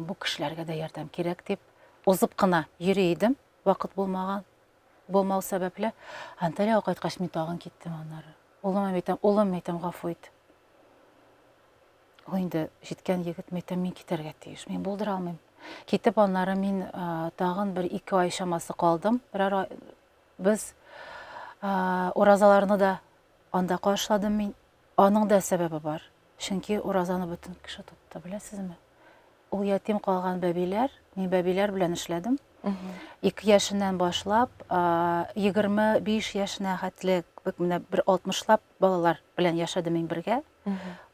бу кешеләргә дә ярдәм кирәк дип, узып кына йөри идем, вакыт булмау сәбәпле. Анталиягә кайткач мин тагын киттем аннары. Улым әйтәм, гафу ит. Ул инде җиткән егет, әйтәм, мин китәргә тиеш, мин булдыра алмыйм. Китеп аннары мин тагын бер 2 ай чамасы калдым. Без уразаларны да анда каршыладым мин. Аның да сәбәбе бар. Чөнки уразаны бөтен кеше тотты, беләсезме? Ул ятим калган бәбиләр, мин бәбиләр белән эшләдем. 2 яшеннән башлап, 25 яшенә хәтле, менә бер 60лап балалар белән яшәдем мин бергә.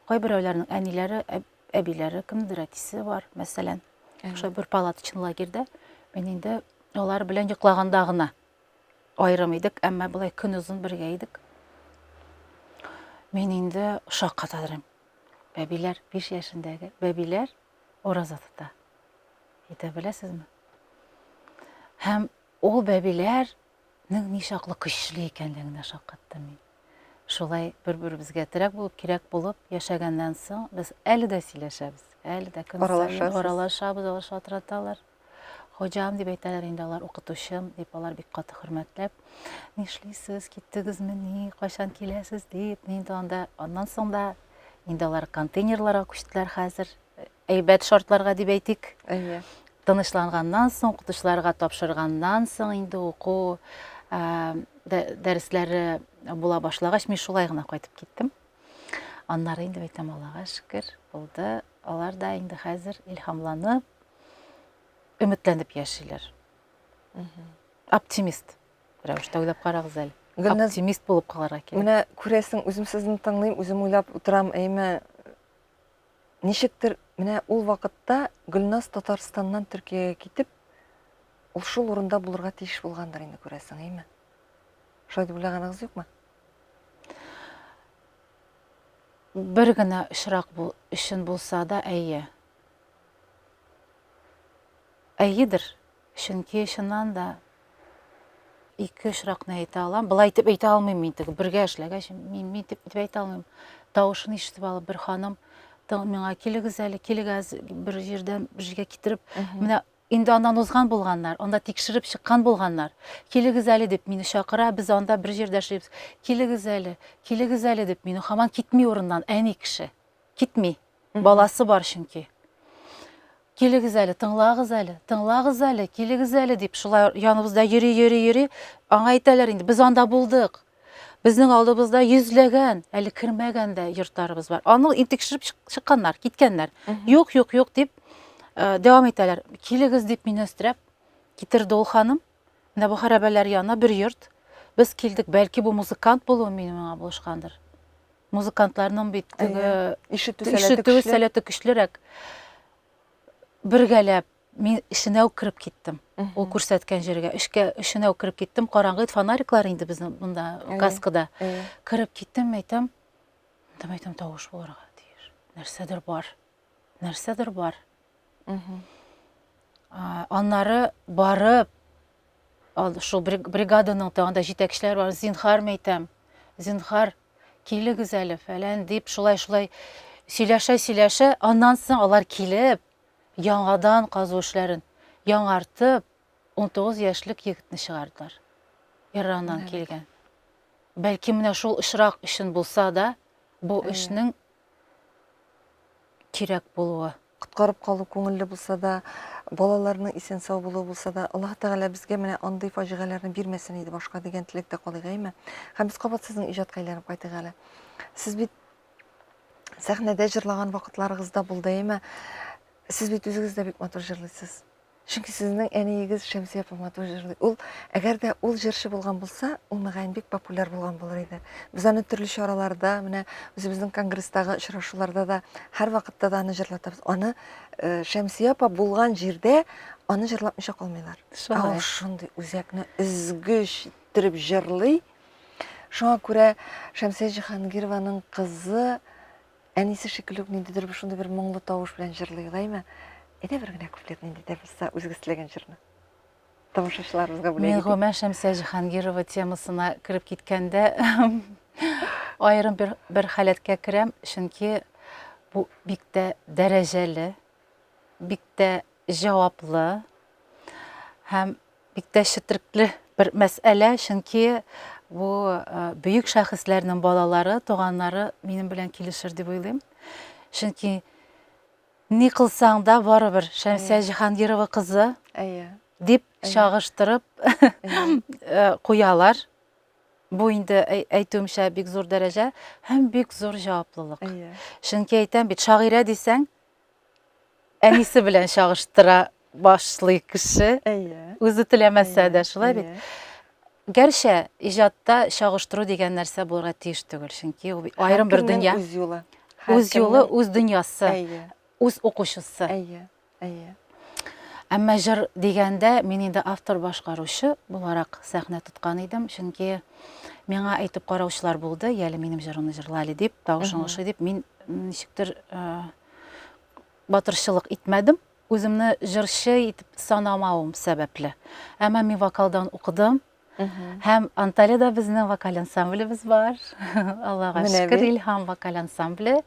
Кайберәүләрнең әниләре, әбиләре, кемдер әтисе бар, мәсәлән. Шул бер палаточный лагерьдә мин инде алар белән йоклаганда гына айрым идек, әмма булай көн узын бергә идек. Мин инде шаккатадырым. Бәбиләр, 5 яшендәге бәбиләр ураза тота. Әйтә беләсезме? Һәм ул бәбиләрнең ничаклы көчле икәнлегенә шаккаттым мин. Шулай бер-беребезгә терәк булып, кирәк булып яшәгәннән соң, без әле дә сөйләшәбез. Әле дә көн саен аралашабыз, алар шалтыраталар. Хоҗам дип әйтәләр инде алар, укытучым дип, алар бик каты хөрмәтләп. Нишлисез, киттегезме ни, кайчан киләсез дип. Инде анда, аннан соң да инде алар контейнерларга күчтеләр хәзер. Әйбәт шартларга дип әйтик. Тынычланганнан соң, укытучыларга тапшырганнан соң инде уку дәресләре була башлагач, мин шулай гына кайтып киттем. Аннары инде әйтәм, Аллага шөкер, булды. Алар да инде хәзер илһамланып, өметләнеп яшиләр. Оптимист. Рәвештә уйлап карагыз әле. Оптимист булып калырга кирәк. Менә күрәсең, үзем сезне тыңлыйм, үзем уйлап утырам, әйме ничектер менә ул вакытта Гөлназ Татарстаннан Төркиягә китеп, ул шул урында булырга тиеш булгандыр инде, күрәсең, әйме? Шулай дип уйлаганыгыз юкмы? Бер генә очрак өчен булса да, әйе. Әйедер, чөнки чыннан да 2 очракны әйтә алам. Былай итеп әйтә алмыйм мин, бергә эшләгәч, мин итеп әйтә алмыйм. Тавышын ишетеп алып, бер ханым, миңа килегез әле, килегез бер җирдән бер җиргә китереп, менә инде андан узган булганнар, анда тикшереп чыккан булганнар. Килегез әле дип мине чакыра, без анда бер җирдә эшлибез. Килегез әле дип мине һаман китми урыннан, әни кеше. Китми. Баласы бар чөнки. Килегез әле, тыңлагыз әле, килегез әле дип шулай яныбызда йөри. Аңа әйтәләр инде, без анда булдык. Безнең алдыбызда йөзләгән, әле кермәгән дә йортларыбыз бар. Аны тикшереп чыкканнар, киткәннәр. Юк дип дәвам итәләр. Килегез дип мине өстерәп китерде ул ханым. Менә бу хәрабәләр янына бер йорт. Без килдек, бәлки бу музыкант булуы минем булышкандыр. Музыкантларның бит ишетү сәләте көчлерәк. Бергәләп мин эшенә үк кирип киттем. Ул күрсәткән җиргә, эшенә үк кирип киттем. Караңгы фонариклар инде безнең монда каскада. Кирип киттем, әйтәм, тавыш булырга тиеш. Нәрсәдер бар. Аннары барып, шул бригаданың тагында җитәкчеләр бар, зинһар әйтәм. Зинһар, килегез әле фәлән дип, шулай сөйләшә, аннан соң алар килеп, яңадан казу эшләрен яңартып, 19 яшьлек егетне чыгардылар. Ираннан килгән. Бәлки менә шул ишрак өчен булса да, бу эшнең кирәк булуы. Құтқарып қалу көңілле булса да, балаларның исән сау булуы булса да, Аллаһ Тәгалә безгә менә андый фаҗигаларны бирмәсен иде башка дигән теләктә калыйк, әйме? Һәм без кабат сезнең иҗатка әйләнеп кайтыйк әле. Сез бит сәхнәдә җырлаган вакытларыгызда булды, әйме? Сез бит үзегез дә бик матур җырлыйсыз. Чөнки сезнең әниегез Шәмсия апа матур җырлый. Ул, әгәр дә ул җырчы булган булса, ул мөгаен бик популяр булган булыр иде. Без аны төрле чараларда, менә үзебезнең конгресстагы очрашуларда да һәр вакытта да аны җырлатабыз. Аны Шәмсия апа булган җирдә аны җырлатмыйча калмыйлар. Ул шундый үзәкне өзгеч иттереп җырлый. Шуңа күрә Шәмсия Җиһангированың кызы әнисе шикелле ниндидер шундый бер моңлы тавыш белән җырлый, әйме? Әйдә бер генә куплет ниндидер булса үзегез теләгән җырны. Тамашачыларыбызга бүләк итик. Мен гомә Шәмсия Җиһангирова темасына кирип киткәндә аерым бер халәткә керәм, чөнки бу бик тә дәрәҗәле, бик тә җаваплы һәм бик тә четерекле бер мәсьәлә, чөнки бу бөек шәхесләрнең балалары, туганнары минем белән килешер дип уйлыйм. Чөнки ни кылсаң да барыбер Шәмсия Җиһангирова кызы дип чагыштырып куялар. Бу инде әйтүемчә бик зур дәрәҗә һәм бик зур җаваплылык. Чөнки әйтәм бит, шагыйрә дисәң, әнисе белән чагыштыра башлый кеше. Үзе теләмәсә дә шулай бит. Гәрчә иҗатта чагыштыру дигән нәрсә булырга тиеш түгел, чөнки ул аерым бер дөнья. Үз юлы, үз дөньясы, үз укучысы. Әмма җыр дигәндә мин инде автор башкаручы буларак сәхнә тоткан идем, чөнки миңа әйтеп караучылар булды, яле минем җырымны җырлали дип, тавышың ошый дип, мин ничектер батырчылык итмәдем, үземне җырчы итеп санамавым сәбәпле. Әмма мин вокалдан укыдым. Һәм Анталиядә безнең вокаль ансамблебез бар. Аллага шөкер, Илһам вокаль ансамбле.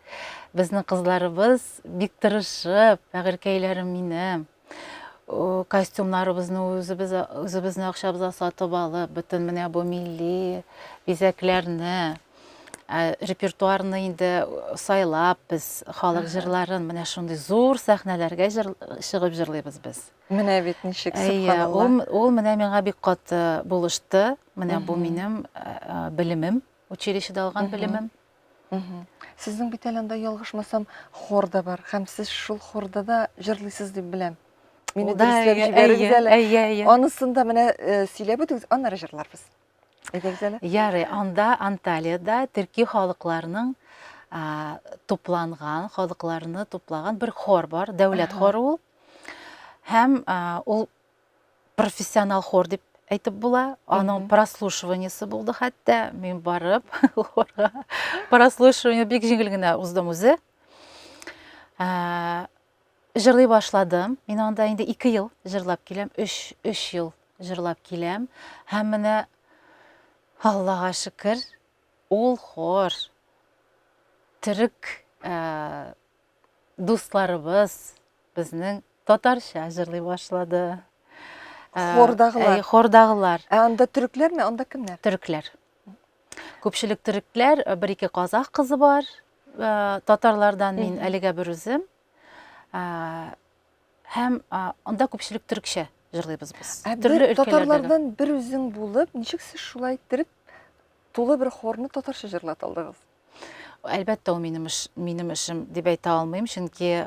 Безнең кызларыбыз бик тырышып, бәгыркәйләрем минем. Костюмнарыбызны үзебезнең акчабызга сатып алып, бөтен менә бу милли бизәкләрне, репертуарны инде сайлап, без халык җырларын менә шундый зур сәхнәләргә чыгып җырлыйбыз без. Менә бит ничек, субханалла. Ул менә миңа бик каты булышты. Менә бу минем белемем, училищеда алган белемем. Сезнең бит әле анда ялгышмасам хор да бар. Һәм сез шул хорда да җырлыйсыз дип беләм. Мине дөрестләп җибәрегез әле. Анысын да менә сөйләп үтегез, аннары җырларбыз. Әйтегез әле. Ярый, анда Анталиядә төрки халыкларының тупланган, халыкларны туплаган бер хор бар, дәүләт хоры ул. Һәм ул профессионал хор дип әйтеп була. Аның прослушиваниесе булды хәтта. Мин барып хорга прослушивание бик җиңел генә уздым үзе. Җырлый башладым. Мин анда инде 2 ел җырлап киләм, 3 ел җырлап киләм. Һәм менә Аллага шөкер, ул хор төрек дусларыбыз, безнең татарча җырлый башлады. Хордагылар. Хордагылар. Анда төрекләрме, анда кемнәр? Төрекләр. Күпчелек төрекләр, бер-ике казах кызы бар. Татарлардан мин әлегә бер үзем. Һәм анда күпчелек төрекчә җырлыйбыз без. Төрле өлкәләрдәге. Татарлардан бер үзең булып, ничек сез шулай иттереп тулы бер хорны татарча җырлата алдыгыз? Әлбәттә, ул минем эшем дип әйтә алмыйм, чөнки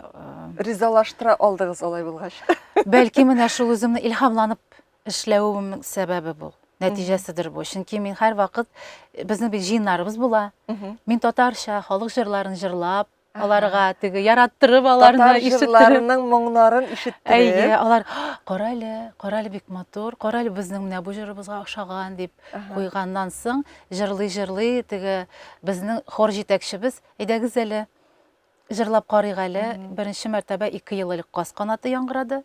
Ризалаштыра алдыгыз алай булгач. бәлки менә шул үземне илһамланып эшләвемнең сәбәбе бу. Нәтиҗәседер бу. Чөнки мин һәр вакыт безнең бит җыеннарыбыз була. Мин татарча халык җырларын җырлап, аларга теге яраттырып, аларны ишеттереп. Татар җырларының моңнарын ишеттереп. Әйе, алар каралы бик матур, каралы безнең менә бу җырыбызга охшаган дип куйганнан соң җырлый теге безнең хор җитәкчебез, әйдәгез әле җырлап карыйк әле. Беренче мәртәбә 2 ел элек Каз канаты яңгырады.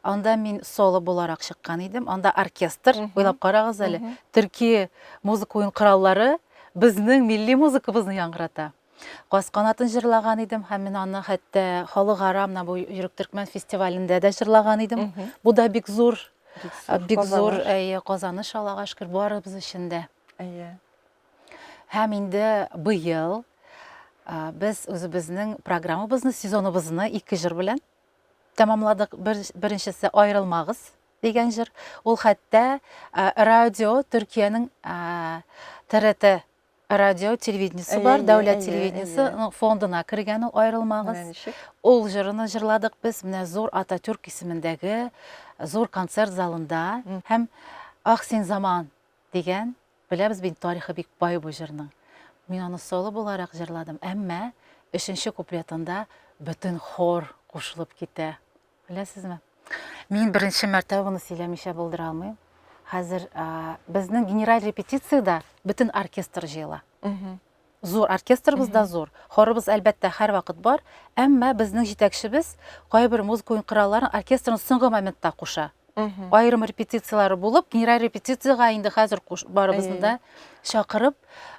Анда мин соло буларак чыккан идем. Анда оркестр, уйлап карагыз әле, төрки музыка уен кораллары безнең милли музыкабызны яңгырата. Каз канатын җырлаган идем, һәм мин аны хәтта халыкара менә бу Йөрәк Төркмән фестивалендә дә җырлаган идем. Бу да бик зур, казаныш, Аллага шөкер, барыбыз өчен дә. Һәм инде быел без үзебезнең программабызны, сезоныбызны 2 җыр белән тәмамладык. Беренчесе Аерылмагыз дигән җыр. Ул хәтта радио Төркиянең ТРТ радио телевидениесе бар, дәүләт телевидениесе фондына кергән ул Аерылмагыз. Ул җырны җырладык без менә зур Ататюрк исемендәге зур концерт залында. Һәм Ах син заман дигән, беләбез бит, тарихы бик бай бу җырның. Мин аны соло буларак җырладым, әмма 3нче куплетында бөтен хор кушылып китә. Беләсезме? Мин беренче мәртәбә буны сөйләмичә булдыра алмыйм. Хәзер безнең генераль репетициядә бөтен оркестр җыела. Зур оркестрыбыз да зур. Хорыбыз әлбәттә һәр вакыт бар, әмма безнең җитәкчебез кайбер музыка уен коралларын оркестрның соңгы моментта куша. Айрым репетициялары булып, генераль репетицияга инде хәзер барыбызны да чакырып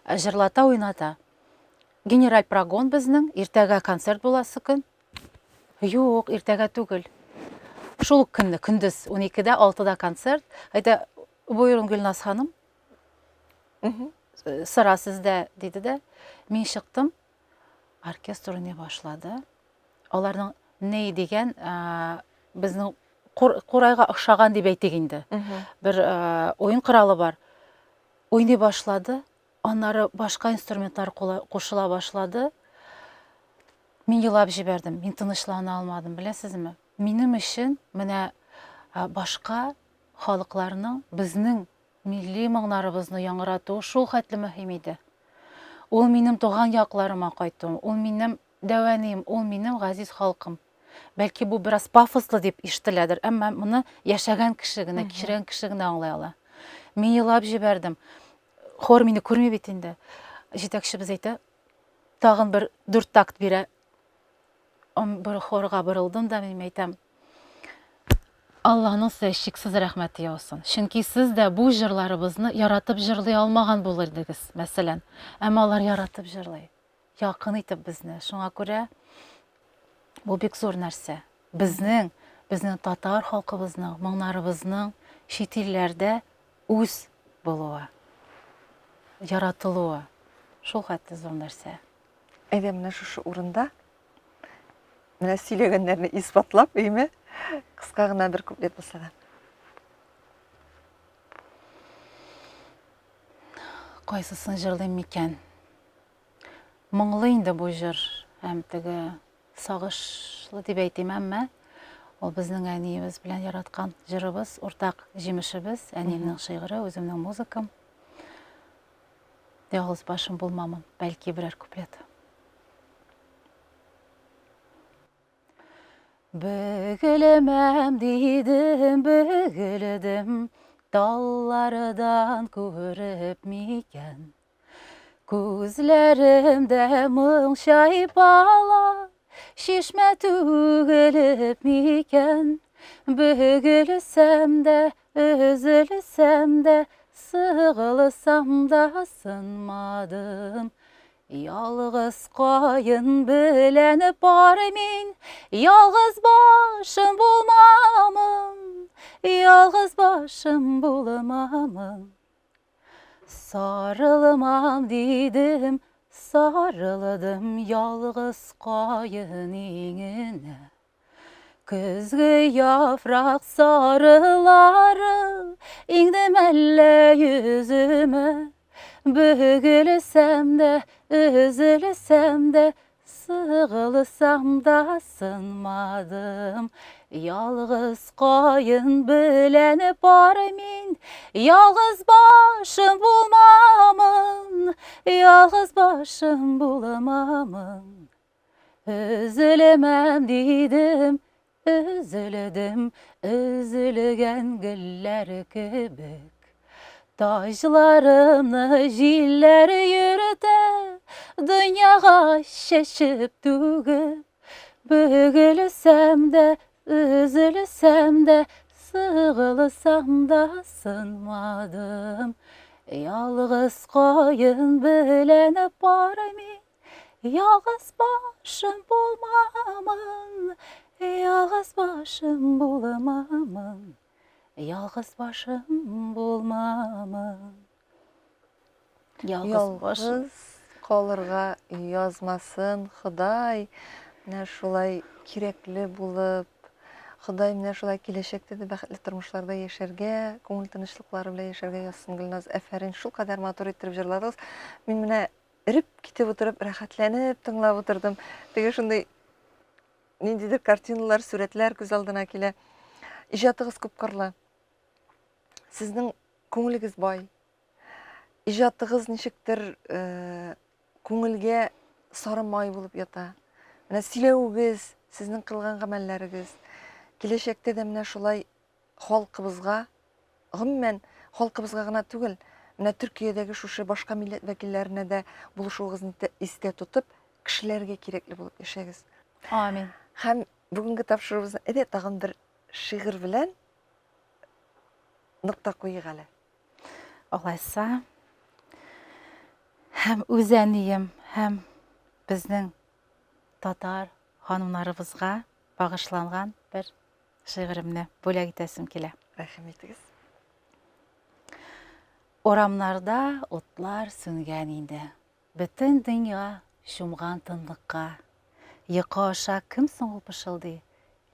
җырлата, уйната. Генераль прогон безнең, иртәгә концерт буласы көн. Юк, иртәгә түгел. Шул көнне, көндез 12-дә, 6-да концерт. Әйтә, буйрын Гөлназ ханым, сыра сездә, диде дә. Мин чыктым, оркестр уйный башлады. Аларның ней дигән, безнең курайга охшаган дип әйтик инде. Бер уен коралы бар. Уйный башлады, аннары башка инструментлар кушыла башлады. Мин елап җибәрдем, мин тынычлана алмадым, беләсезме? Минем өчен менә башка халыкларның безнең милли моңнарыбызны яңгырату шул хәтле мөһим иде. Ул минем туган якларыма кайтуым, ул минем дәвәним, ул минем газиз халкым. Бәлки бу бераз пафослы дип ишетеләдер, әмма моны яшәгән кеше генә, кичергән кеше генә аңлай ала. Мин елап җибәрдем. Хор мине күрми бит инде. Җитәкчебез әйтә, тагын бер 4 такт бирә. Бер хорга борылдым да мин әйтәм, Алланың сезгә чиксез рәхмәте яусын. Чөнки сез дә бу җырларыбызны яратып җырлый алмаган булыр идегез, мәсәлән. Әмма алар яратып җырлый. Якын итеп безне. Шуңа күрә бу бик зур нәрсә. Безнең татар халкыбызның, моңнарыбызның чит илләрдә үз булуы, яратылуы. Шул хәтле зур нәрсә. Әйдә, менә шушы урында менә сөйләгәннәрне исбатлап, әйме? Кыска гына бер куплет булса да. Кайсысын җырлыйм микән? Моңлы инде бу җыр, һәм теге сагышлы дип әйтим, әмма ул безнең әниебез белән яраткан җырыбыз, уртак җимешебез, әниемнең шигыре, үземнең музыкам. Ялгыз башым булмамын, бәлки берәр куплет. Бөгелемәм дидем, бөгелдем, таллардан күреп микән. Күзләремдә моң чайпала, шишмә түгелеп микән. Бөгелсәм дә, өзелсәм дә, сыгылсам да сынмадым. Ялгыз кайын белән бар мин, Ялгыз башым булмамын, ялгыз башым булмамын. Sarılmam dedim, sarıldım yalgız kayın iğine. Күзгі яфрак сарылары, иңдем әллә yüzüme. Бөгелсәм дә, üzülsәм дә, сығылсам да сынмадым. Ялгыз кайын белән бар мин, ялгыз башым булмамын, ялгыз башым булмамын. Üzülmem dedim, üzüldüm, üzülgen güller kebek. Taşlarımı jiller yürüte, dünyaga şaşıp tügüp. Bөгülsem de, üzülsem de, sığılsam da sınmadım. Yalgız kayın bilen var mı? Yalgız başım bulmamın, yalgız başım bulmamın, yalgız başım bulmamın. Yalgız başım. Ялгыз калырга язмасын Ходай, менә шулай кирәкле булып, Ходай менә шулай киләчәктә дә бәхетле тормышларда яшәргә, күңел тынычлыклары белән яшәргә язсын Гөлназ. Әфәрин, шулкадәр матур иттереп җырладыгыз. Мин менә эреп китеп утырып, рәхәтләнеп тыңлап утырдым. Теге шундый ниндидер картиналар, сүрәтләр күз алдына килә. Иҗатыгыз күп кырлы. Сезнең күңелегез бай. Иҗатыгыз ничектер күңелгә сары май булып ята. Менә сөйләүгез, сезнең кылган гамәлләрегез киләчәктә дә менә шулай халкыбызга, гомумән халкыбызга гына түгел, менә Төркиядәге шушы башка милләт вәкилләренә дә булышуыгызны истә тотып, кешеләргә кирәкле булып яшәгез. Амин. Һәм бүгенге тапшырыгыбызны тагын бер шигырь белән нокта куйыйк әле. Алайса, һәм үзәнием, һәм безнең татар ханымнарыбызга багышланган бер шигыремне бүләк итәсем килә. Рәхим итегез. Орамнарда утлар сүнгән инде. Бөтен дөнья шумган тынлыкка. Йокы аша кем соң ул пышылдый?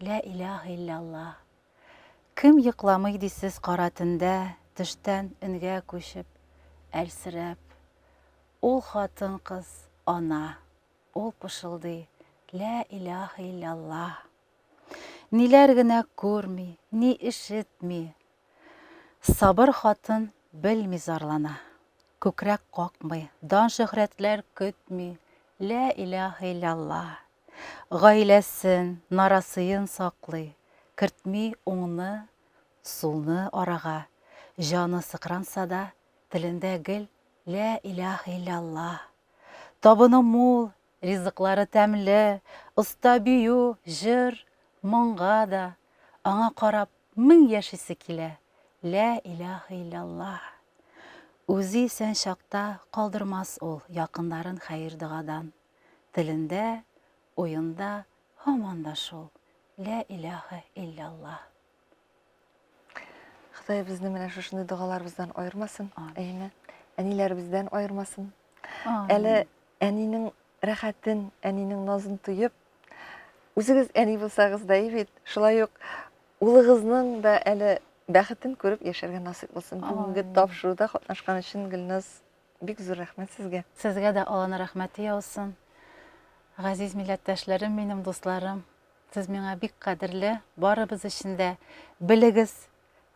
Ла илаха илляллах. Кем йокламый дисез кара төндә, төштән ингә күчеп, әлсерәп. Ул хатын кыз ана. Ул пышылдый. Ла илаха илляллах. Ниләр генә күрми, ни ишетми. Сабыр хатын белми зарлана. Күкрәк какмый, дан шөһрәтләр көтми. Ла илаха илляллах. Гаиләсен, нарасыен саклый. Кертми уңны, сулны арага. Жаны сыкранса да, телендә гел ла илаха илляллах. Табыны мул, ризыклары тәмле, оста бию, җыр, моңга да. Аңа карап мең яшисе килә. Ла илаха илляллах. Үзе исән чакта калдырмас ул якыннарын хәер-дугадан. Телендә, уенда һаман да шул. Ла илаха илляллах. Ходай безне менә шушындай дугаларыбыздан айырмасын. Әйме, әниләребездән айырмасын. Әле әнинең рәхәтен, әнинең назын тоеп, үзегез әни булсагыз да бит, шулай ук улыгызның да әле бәхетен күреп яшәргә насыйп булсын. Бүгенге тапшыруда катнашкан өчен Гөлназ, бик зур рәхмәт сезгә. Сезгә дә Алланың рәхмәте яусын. Газиз милләттәшләрем, минем дусларым, сез миңа бик кадерле, барыбыз өчен дә белегез,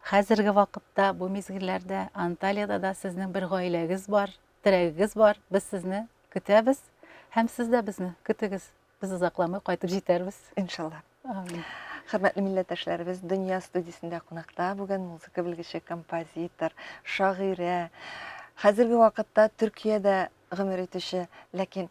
хәзерге вакытта бу мизгелләрдә Анталиядә да сезнең бер гаиләгез бар, терәгегез бар. Без сезне көтәбез һәм сез дә безне көтегез. Без узакламый кайтып җитәрбез. Иншалла. Амин. Хөрмәтле милләттәшләребез, Дөнья студиясендә кунакта бүген музыка белгече, композитор, шагыйрә. Хәзерге вакытта Төркиядә гомер итүче, ләкин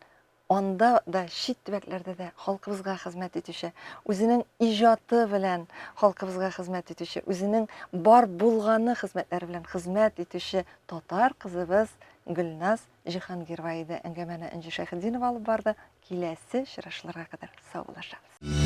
анда да чит төбәкләрдә дә халкыбызга хезмәт итүче, үзенең иҗаты белән халкыбызга хезмәт итүче, үзенең бар булганы хезмәтләре белән хезмәт итүче татар кызыбыз Гөлназ Җиһангирова иде. Әңгәмәне Энҗи Шәйхетдинова алып барды. Киләсе очрашуларга кадәр саулашабыз.